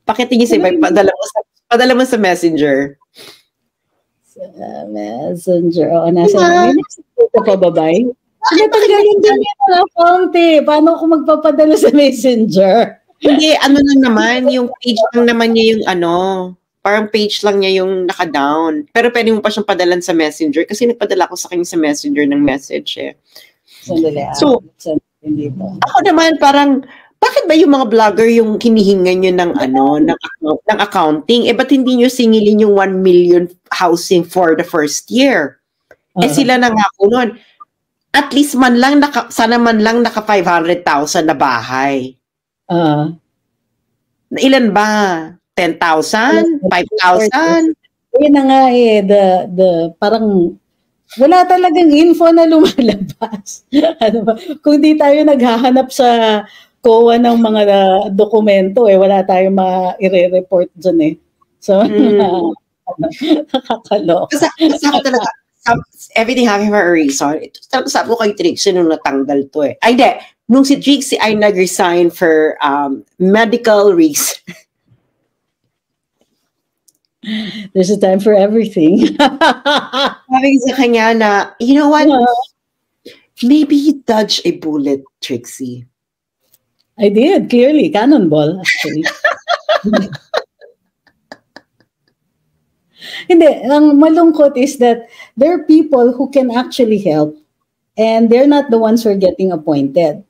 Pakitin niyo si Bye, padala mo sa Messenger. Sa Messenger. Nasa Messenger pa ba, bye? Natanggalin din yung account Paano ako magpapadala sa Messenger? Hindi, lang naman, yung page lang naman niya yung parang page lang niya yung naka-down. Pero pwede mo pa siyang padalan sa Messenger kasi nagpadala ko sa kanya sa Messenger ng message So, ako naman parang, bakit ba yung mga vlogger yung hinihingan nyo ng accounting? Ba't hindi nyo singilin yung 1 million housing for the first year? Sila na nga ko nun. At least sana man lang naka 500,000 na bahay. Ilan ba? 10,000? 5,000? Yun na nga parang wala talagang info na lumalabas. Kung di tayo naghahanap sa COA ng mga dokumento, wala tayong ma-i-report dyan So, nakakaloka. Kasi ako talaga, everything having for a reason. Sabi ko kay Trixie nung natanggal to Ay, hindi. Nung si Trixie ay nag-resign for medical reason. There's a time for everything. Sabi sa kanya na, you know what? Maybe you dodged a bullet, Trixie. I did, clearly. Cannonball, actually. Hindi, ang malungkot is that there are people who can actually help and they're not the ones who are getting appointed.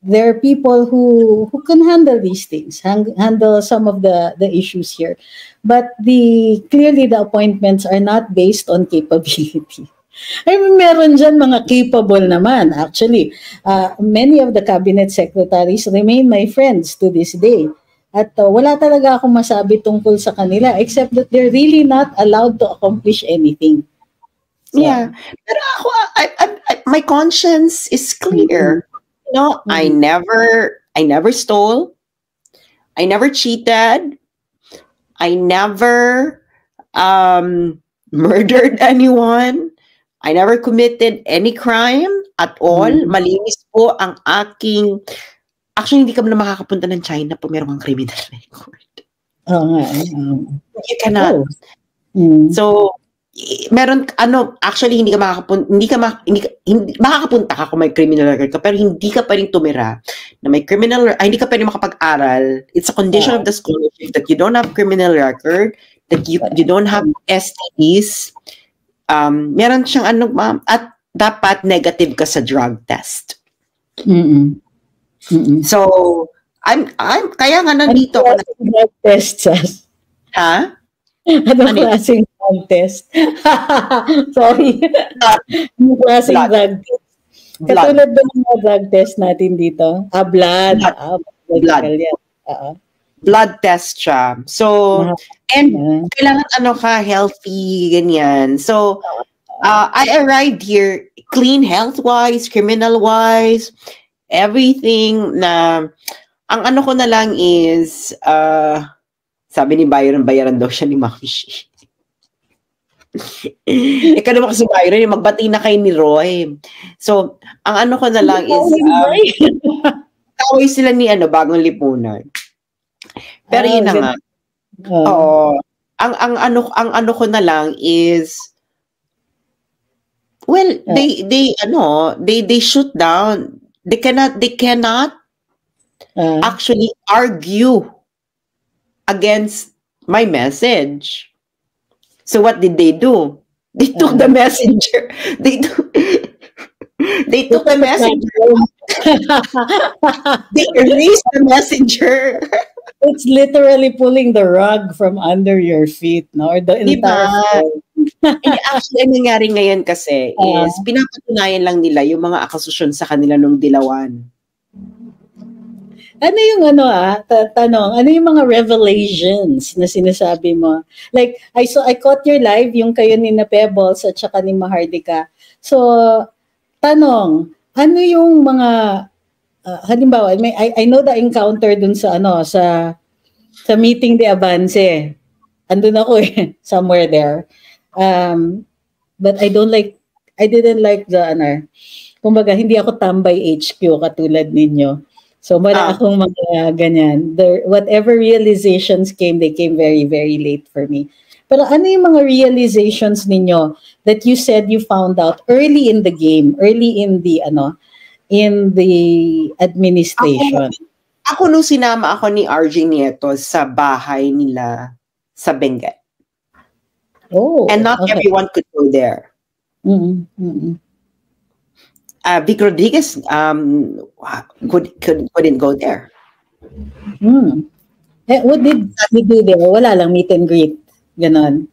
There are people who can handle these things, handle some of the issues here. But clearly the appointments are not based on capability. I mean, meron dyan mga capable naman. Actually, many of the cabinet secretaries remain my friends to this day. At wala talaga akong masabi tungkol sa kanila except that they're really not allowed to accomplish anything. So, yeah. Pero ako, my conscience is clear. I never stole. I never cheated. I never murdered anyone. I never committed any crime at all. Malinis po ang aking... Actually, hindi ka na makakapunta ng China pag meron kang criminal record. You cannot. So, meron, actually, hindi makakapunta ka kung may criminal record ka, pero hindi ka pa rin tumira na may hindi ka pa rin makapag-aral. It's a condition of the scholarship that you don't have criminal record, that you don't have STDs. Meron siyang at dapat negative ka sa drug test. So, I'm kaya nga nandito ako. Drug test, Ha? Anong klaseng drug test? Sorry. Anong klaseng drug test? Katulad ba ng mga drug test natin dito? Blood. Blood test siya. So, and kailangan healthy, ganyan. So, I arrived here clean health-wise, criminal-wise, everything na, ang ko na lang is, sabi ni Byron, bayaran daw siya ni Ma'am Shi. Ikaw naman kasi Byron, magbati na kayo ni Roy. So, ang ano ko na lang is, kaway sila ni Bagong Lipunan. Pero yun na nga. Oo. Ang ano ko na lang is, well, they shoot down. They cannot actually argue against my message. So what did they do? They took the messenger. They took the messenger. They erased the messenger. It's literally pulling the rug from under your feet, no? Or the entire actually, ang nangyari ngayon kasi is pinapatunayan lang nila yung mga akusasyon sa kanila nung dilawan. Ano yung tanong, ano yung mga revelations na sinasabi mo? Like, I caught your live, yung kayo ni na Pebbles at saka ni Mahardika. So, tanong, ano yung mga, halimbawa, I know the encounter dun sa sa meeting de Avance. Andun ako somewhere there. But I didn't like the, kumbaga, hindi ako tambay HQ katulad ninyo. So, wala akong mga ganyan. Whatever realizations came, they came very, very late for me. Pero ano yung mga realizations ninyo that you said you found out early in the game, early in the administration? Ako nung sinama ako ni RJ Nieto sa bahay nila sa Benguet. Oh, and not everyone could go there. Vic Rodriguez couldn't go there. What did you do there? Wala lang meet and greet, ganon.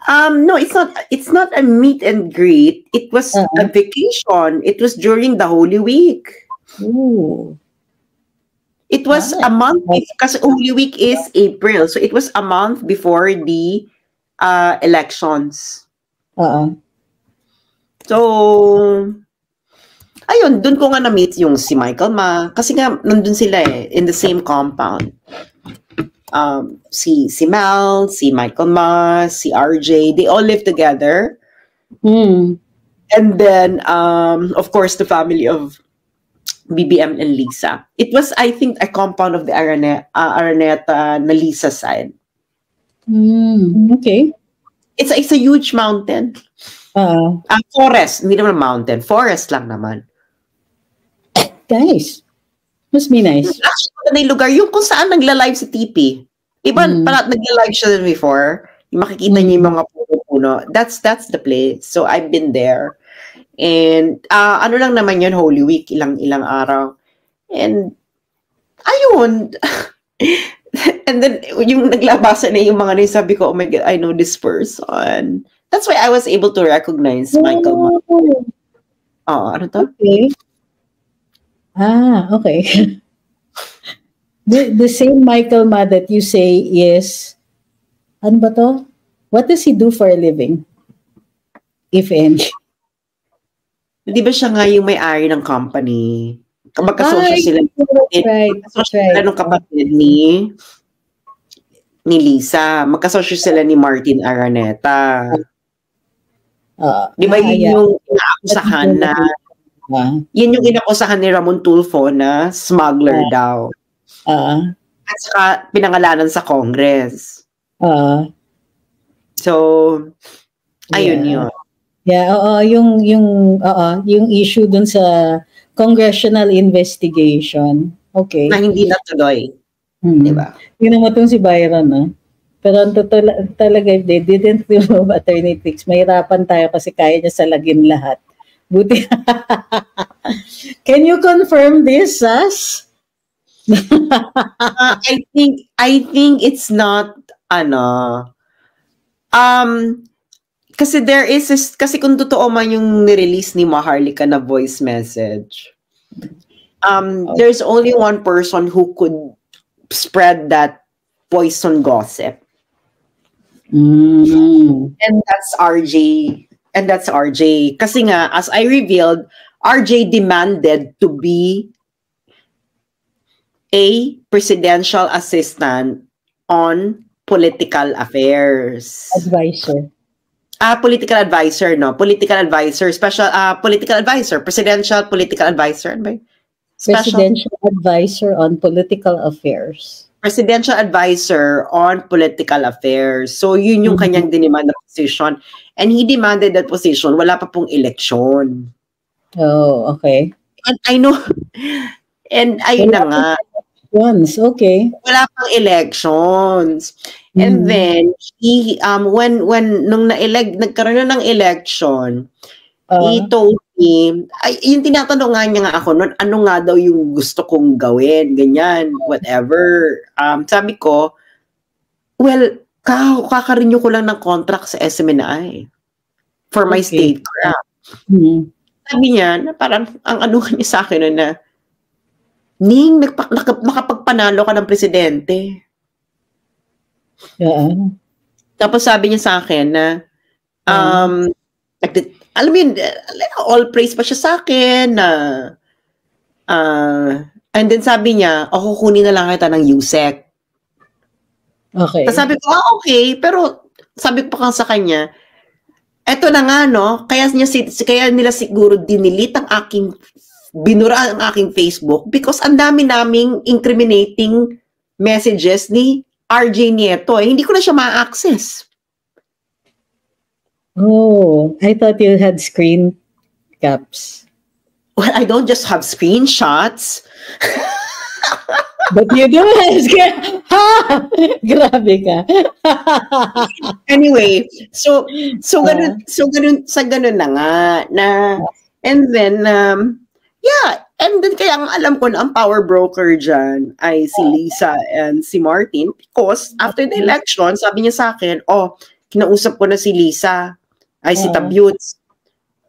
No, it's not a meet and greet. It was a vacation. It was during the Holy Week. Ooh. It was a month because Holy Week is April, so it was a month before the elections. So, ayun, dun ko nga na-meet yung si Michael Ma. Kasi nga, nandun sila in the same compound. Si Mel, si Michael Ma, si RJ, they all live together. And then, of course, the family of BBM and Lisa. It was, I think, a compound of the Araneta na Lisa side. Okay. It's a huge mountain. Forest, hindi naman mountain. Forest lang naman. Nice. Must be nice. Actually, na yung lugar, yung kung saan nagla-live si TP. Iba, parang nagla-live siya before. Yung makikita niyo yung mga puno-puno. That's the place. So, I've been there. And, ano lang naman yun, Holy Week, ilang araw. And, ayun. And then, yung naglabasa na yung mga na sabi ko, oh my God, I know this person. That's why I was able to recognize Michael Ma. Ano to? Okay. Okay. The same Michael Ma that you say is, ano ba to? What does he do for a living? If any. Di ba siya nga yung may-ari ng company? Magkasosyo sila. Right. Sila nung kapatid ni Lisa. Magkasosyo sila ni Martin Araneta. Di ba yun yung inaakusahan na yun yung inakusahan ni Ramon Tulfo na smuggler daw. At saka pinangalanan sa Congress. So, ayun yun. Yeah, yung issue dun sa congressional investigation. Okay. Na hindi natuloy. Diba? Yun naman itong si Byron, Pero ang talaga, if they didn't remove Attorney Tix, mahirapan tayo kasi kaya niya salagin lahat. Buti. Can you confirm this, Sas? I think it's not, kasi there is, kasi kung totoo man yung nirelease ni Maharlika na voice message, there's only one person who could spread that poison gossip. And that's RJ. Kasi nga, as I revealed, RJ demanded to be a presidential assistant on political affairs. Advisor. Political advisor, no? Political advisor, special political advisor, presidential political advisor, ano ba yun? Presidential advisor on political affairs. Presidential advisor on political affairs. So yun yung kanyang dinemand na position. And he demanded that position, wala pa pong election. Oh, okay. And I know, and ayun na nga. Once, okay. Wala pang elections. And then he when nung nagkaroon na ng election, he told me, yung tinatanong nga ako noon, ano nga daw yung gusto kong gawin, ganyan, whatever. Sabi ko, well, kakarenew ko lang ng contract sa SMNI for my statecraft. Sabi niya, na parang ang anuhan niya sa akin na Ning, makapagpanalo ka ng presidente. Yeah. Tapos sabi niya sa akin na, alam mo yun, all praise pa siya sa akin na, and then sabi niya, kukunin na lang kita ng USEC. Okay. Tapos sabi ko, okay, pero sabi ko pa sa kanya, eto na nga, no, kaya nila siguro dinilit ang binura ang aking Facebook because ang dami naming incriminating messages ni RJ Nieto. Hindi ko na siya ma-access. Oh, I thought you had screen caps. Well, I don't just have screenshots. But you do ha! Grabe ka. Anyway, so ganun na nga na, and then yeah, and then kaya ang alam ko na ang power broker dyan ay si Lisa and si Martin because after the election, sabi niya sa akin, kinausap ko na si Lisa, ay si Tabyuts,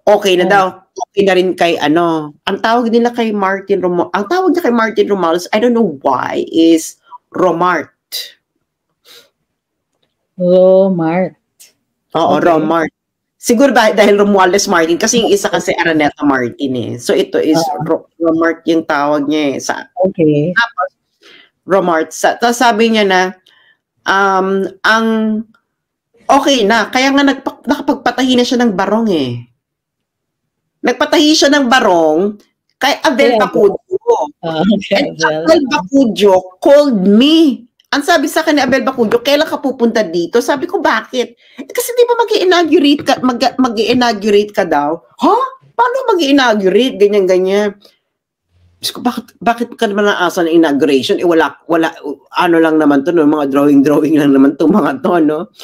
okay na daw, okay na rin kay ang tawag nila kay Martin Romualdez, I don't know why, is Romart. Romart. Oo, okay. Romart. Siguro dahil Romualdez Martin, kasi yung isa kasi Araneta Martin eh. So ito is Romart yung tawag niya eh. Okay. Tapos, Romart. Tapos sabi niya na, okay na, kaya nga nakapagpatahi na siya ng barong eh. Nagpatahi siya ng barong kay Abel Bacudio. And Abel Bacudio called me. Ang sabi sa akin ni Abel Bacudio, kailan ka pupunta dito? Sabi ko, bakit? Kasi di ba mag-i-inaugurate ka daw? Paano mag-i-inaugurate? Ganyan-ganyan. Ko, bakit ka naman naasa ng inauguration? Wala, ano lang naman to, no? Mga drawing lang naman to, mga to, no?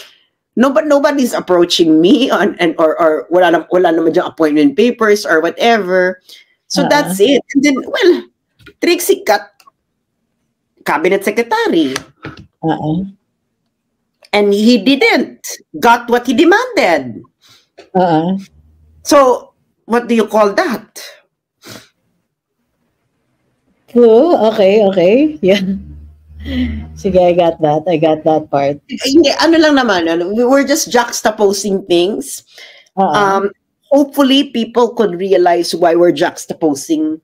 Nobody's approaching me or wala naman diyang appointment papers or whatever. So that's it. And then, well, Trixie got cabinet secretary. And he didn't got what he demanded. So, what do you call that? Oh, okay. Yeah. Sige, I got that part. Hindi, ano lang naman, we were just juxtaposing things. Hopefully, people could realize why we're juxtaposing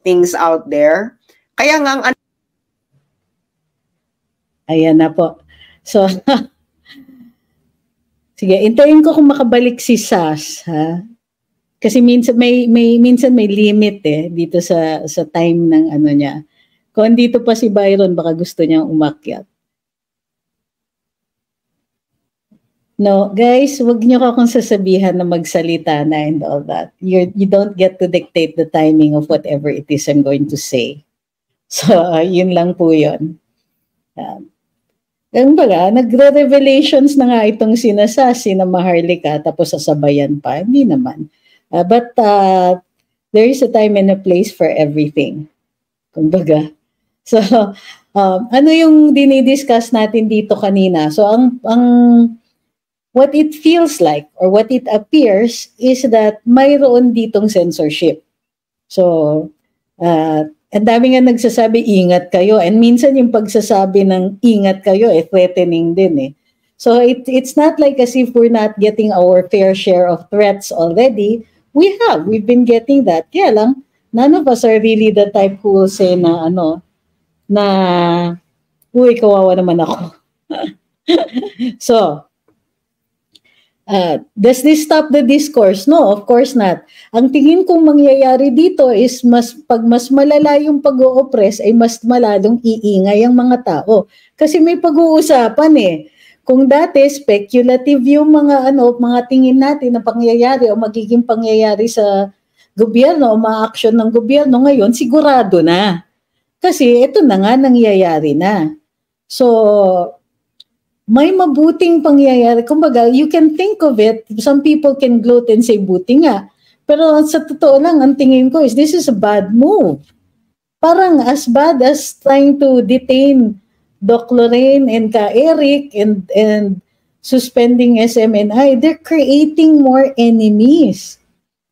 things out there. Kaya nga, ayan na po. So, sige, intayin ko kung makabalik si Sas, ha? Kasi minsan may limit dito sa time ng ano niya. Kung dito pa si Byron, baka gusto niyang umakyat. No, guys, wag niyo akong sasabihan na magsalita na and all that. You don't get to dictate the timing of whatever it is I'm going to say. So, yun lang po yun. Ganun ba, nagre-revelations na nga itong sinasasi na Maharlika tapos sasabayan pa. Hindi naman. But there is a time and a place for everything. Kumbaga. So, ano yung dinidiscuss natin dito kanina? So, ang what it feels like or what it appears is that mayroon ditong censorship. So, ang dami nga nagsasabi, ingat kayo. And minsan yung pagsasabi ng ingat kayo, threatening din. So, it's not like as if we're not getting our fair share of threats already. We've been getting that. Kaya lang, none of us are really the type who will say na uy, kawawa naman ako. So, Does this stop the discourse? No, of course not. Ang tingin kong mangyayari dito is pag mas malala yung pag-o-oppress ay mas malalong iingay ang mga tao. Kasi may pag-uusapan eh. Kung dati speculative yung mga tingin natin na pangyayari o magiging pangyayari sa gobyerno o ma-action ng gobyerno, ngayon sigurado na. Kasi ito na nga nangyayari na. So, may mabuting pangyayari. Kumbaga, you can think of it. Some people can gloat and say, buti nga. Pero sa totoo lang, ang tingin ko is this is a bad move. Parang as bad as trying to detain Doc Lorraine and Ka Eric and suspending SMNI. They're creating more enemies.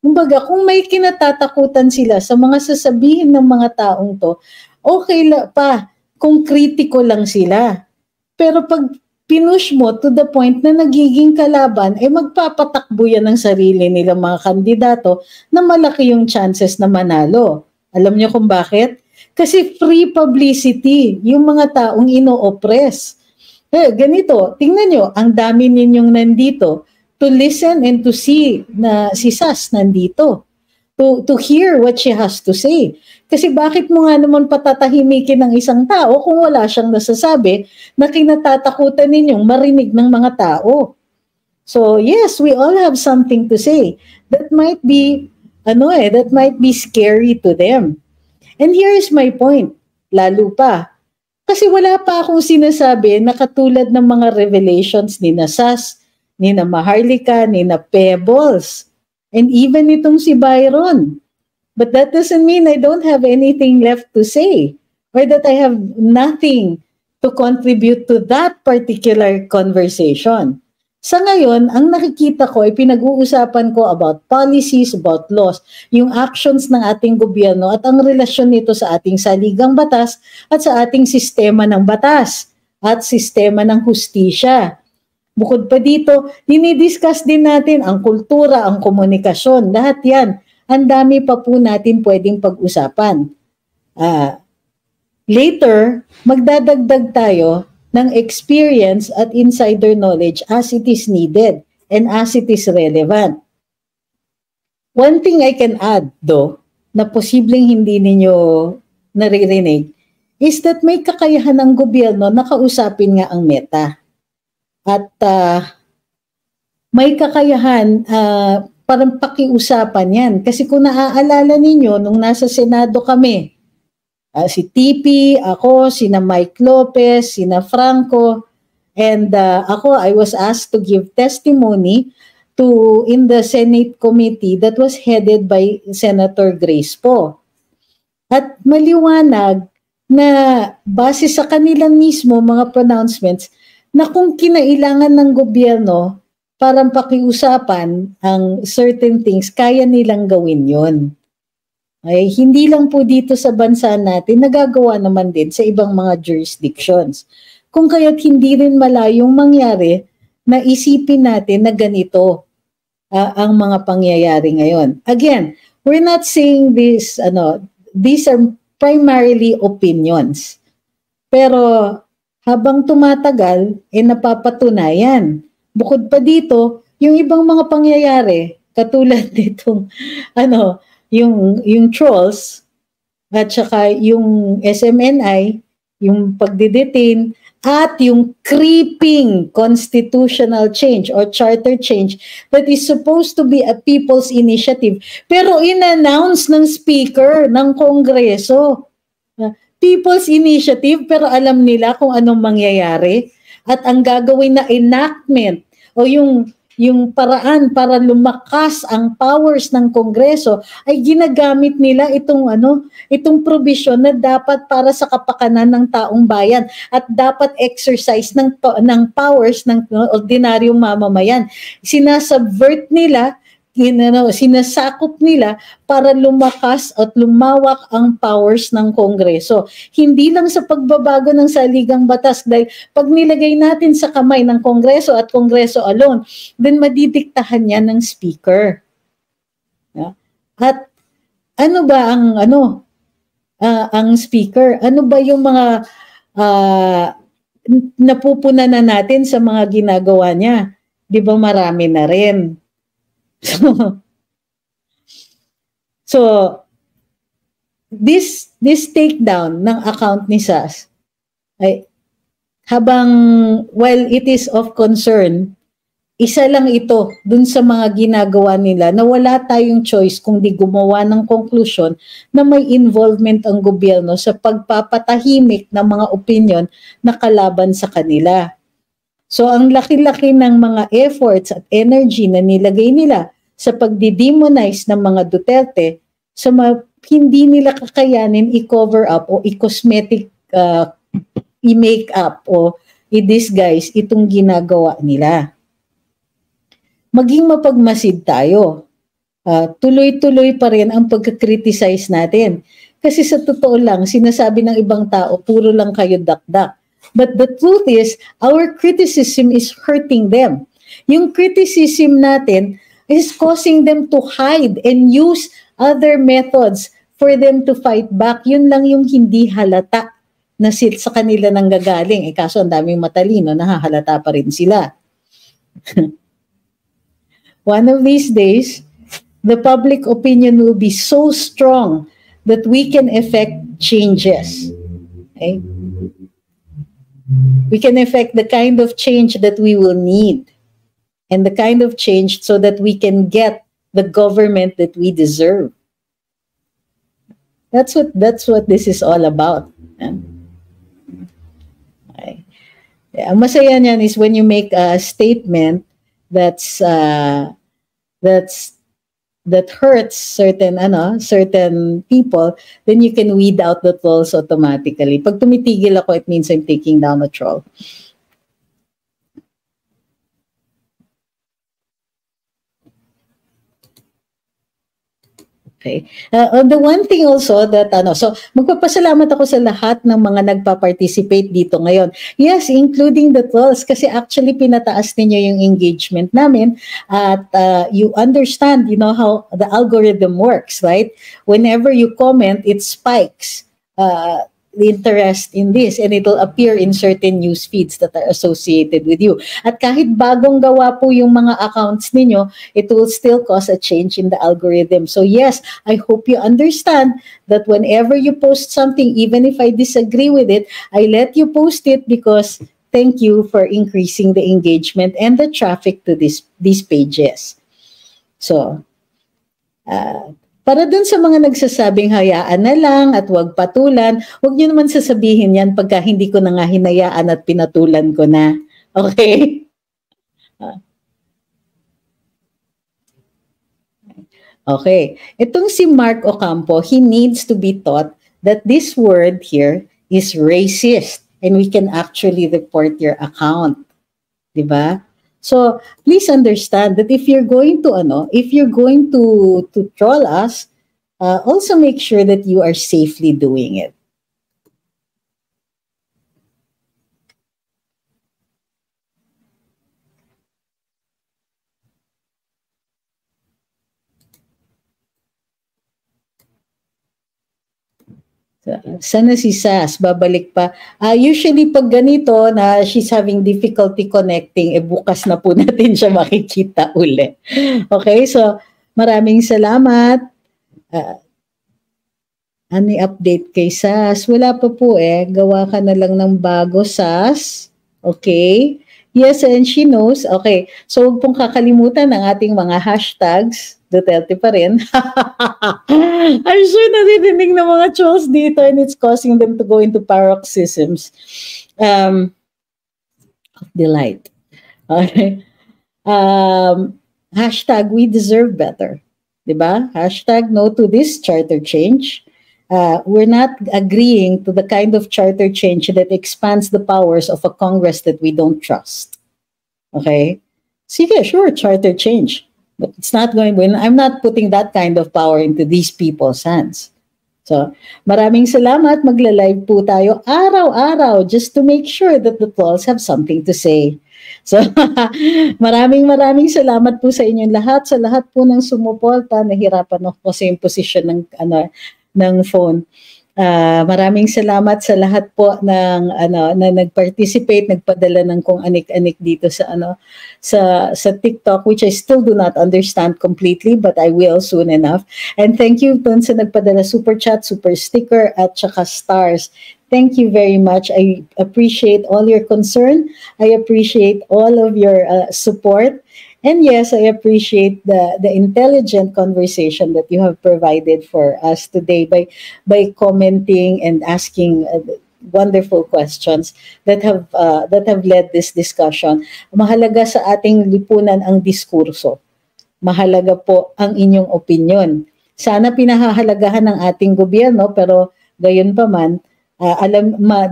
Kumbaga, kung may kinatatakutan sila sa mga sasabihin ng mga taong to, okay pa kung kritiko lang sila. Pero pag pinush mo to the point na nagiging kalaban, magpapatakbo yan ng sarili nila mga kandidato na malaki yung chances na manalo. Alam niyo kung bakit? Kasi free publicity yung mga taong ino-oppress. Ganito, tingnan nyo, ang dami ninyong nandito to listen and to see na si Sas nandito. To hear what she has to say. Kasi bakit mo nga naman patatahimikin ng isang tao kung wala siyang nasasabi na kinatatakutan ninyong marinig ng mga tao? So yes, we all have something to say. That might be, that might be scary to them. And here is my point, lalo pa. Kasi wala pa akong sinasabi na katulad ng mga revelations ni Sas, ni Maharlika, ni Pebbles, and even itong si Byron. But that doesn't mean I don't have anything left to say or that I have nothing to contribute to that particular conversation. Sa ngayon, ang nakikita ko ay pinag-uusapan ko about policies, about laws, yung actions ng ating gobyerno at ang relasyon nito sa ating saligang batas at sa ating sistema ng batas at sistema ng hustisya. Bukod pa dito, dinidiscuss din natin ang kultura, ang komunikasyon, lahat yan. Ang dami pa po natin pwedeng pag-usapan. Later, magdadagdag tayo ng experience at insider knowledge as it is needed and as it is relevant. One thing I can add, though, na posibleng hindi ninyo naririnig, is that may kakayahan ng gobyerno na kausapin nga ang Meta. At may kakayahan parang pakiusapan yan. Kasi kung naaalala ninyo, nung nasa Senado kami, si TP, ako, sina Mike Lopez, sina Franco, and ako, I was asked to give testimony in the Senate committee that was headed by Senator Grace Poe. At maliwanag na base sa kanilang mismo mga pronouncements na kung kinailangan ng gobyerno parang pakiusapan ang certain things, kaya nilang gawin yon. Ay, hindi lang po dito sa bansa natin, nagagawa naman din sa ibang mga jurisdictions. Kung kaya't hindi rin malayong mangyari na isipin natin na ganito ang mga pangyayari ngayon. Again, we're not saying this, these are primarily opinions. Pero habang tumatagal, napapatunayan. Bukod pa dito, yung ibang mga pangyayari, katulad nitong, yung trolls, at saka yung SMNI, yung pagdidetain, at yung creeping constitutional change or charter change that is supposed to be a people's initiative. Pero in-announce ng speaker ng Kongreso. People's initiative, pero alam nila kung anong mangyayari. At ang gagawin na enactment o yung paraan para lumakas ang powers ng Kongreso ay ginagamit nila itong provision na dapat para sa kapakanan ng taong bayan at dapat exercise ng powers ng ordinaryong mamamayan. Sinasubvert nila, sinasakop nila para lumakas at lumawak ang powers ng Kongreso. Hindi lang sa pagbabago ng saligang batas dahil pag nilagay natin sa kamay ng Kongreso at Kongreso alone, then madidiktahan yan ng speaker. At ano ba ang speaker? Ano ba yung mga napupunan na natin sa mga ginagawa niya? di ba marami na rin. So this takedown ng account ni SAS ay habang while it is of concern, isa lang ito dun sa mga ginagawa nila na wala tayong choice kung di gumawa ng conclusion na may involvement ang gobyerno sa pagpapatahimik ng mga opinion na kalaban sa kanila. So ang laki-laki ng mga efforts at energy na nilagay nila sa pagdidemonize ng mga Duterte sa hindi nila kakayanin i-cover up o i-cosmetic i-make up o i-disguise itong ginagawa nila. Maging mapagmasid tayo. Tuloy-tuloy pa rin ang pagkakriticize natin. Kasi sa totoo lang, sinasabi ng ibang tao, puro lang kayo dakdak. But the truth is, our criticism is hurting them. Yung criticism natin is causing them to hide and use other methods for them to fight back. Yun lang yung hindi halata na sa kanila nanggagaling. Kaso ang daming matalino, nahahalata pa rin sila. One of these days, the public opinion will be so strong that we can effect changes. Okay? We can effect the kind of change that we will need and the kind of change so that we can get the government that we deserve. That's what this is all about. Okay. Ang masaya niyan is when you make a statement that hurts certain people, then you can weed out the trolls automatically. Pag tumitigil ako, it means I'm taking down a troll. Okay. The one thing also that so magpapasalamat ako sa lahat ng mga nagpa-participate dito ngayon. Yes, including the trolls kasi actually pinataas ninyo yung engagement namin at you understand, how the algorithm works, right? Whenever you comment, it spikes the interest in this and it'll appear in certain news feeds that are associated with you. At kahit bagong gawa po yung mga accounts ninyo, it will still cause a change in the algorithm. So yes, I hope you understand that whenever you post something, even if I disagree with it, I let you post it because thank you for increasing the engagement and the traffic to these pages. So, para dun sa mga nagsasabing hayaan na lang at huwag patulan, huwag nyo naman sasabihin yan pagka hindi ko na nga hinayaan at pinatulan ko na. Okay? Okay. Itong si Mark Ocampo, he needs to be taught that this word here is racist and we can actually report your account. Diba? So please understand that if you're going to troll us, also make sure that you are safely doing it. Sana si Sas, babalik pa. Usually pag ganito na she's having difficulty connecting, bukas na po natin siya makikita uli. Okay, so maraming salamat. Ano update kay Sas? Wala pa po gawa ka na lang ng bago, Sas. Okay. Yes, and she knows. Okay, so huwag pong kakalimutan ang ating mga hashtags. Duterte pa rin. I'm sure nadidinig ng mga trolls dito and it's causing them to go into paroxysms of delight. Okay. Hashtag we deserve better. Diba? Hashtag no to this charter change. We're not agreeing to the kind of charter change that expands the powers of a Congress that we don't trust. Okay? Sige, sure, charter change. But it's not going to, I'm not putting that kind of power into these people's hands. So, maraming salamat. Magla-live po tayo araw-araw just to make sure that the trolls have something to say. So, maraming salamat po sa inyong lahat. Sa lahat po ng sumuporta, nahirapan ako sa imposition ng phone. Maraming salamat sa lahat po ng na nag-participate, nagpadala ng kung anik-anik dito sa TikTok, which I still do not understand completely, but I will soon enough. And thank you dun sa nagpadala super chat, super sticker at saka stars. Thank you very much. I appreciate all your concern. I appreciate all of your support. And yes, I appreciate the intelligent conversation that you have provided for us today by commenting and asking wonderful questions that have led this discussion. Mahalaga sa ating lipunan ang diskurso. Mahalaga po ang inyong opinion. Sana pinahahalagahan ng ating gobyerno, pero gayon pa man,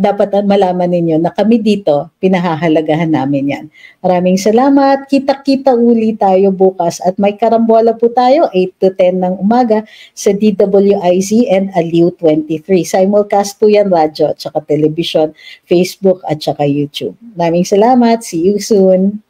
dapat malaman ninyo na kami dito, pinahahalagahan namin yan. Maraming salamat. Kita-kita uli tayo bukas at may karambola po tayo 8 to 10 ng umaga sa DWIZ and Aliw 23. Simulcast po yan, radyo at saka television, Facebook at saka YouTube. Maraming salamat. See you soon.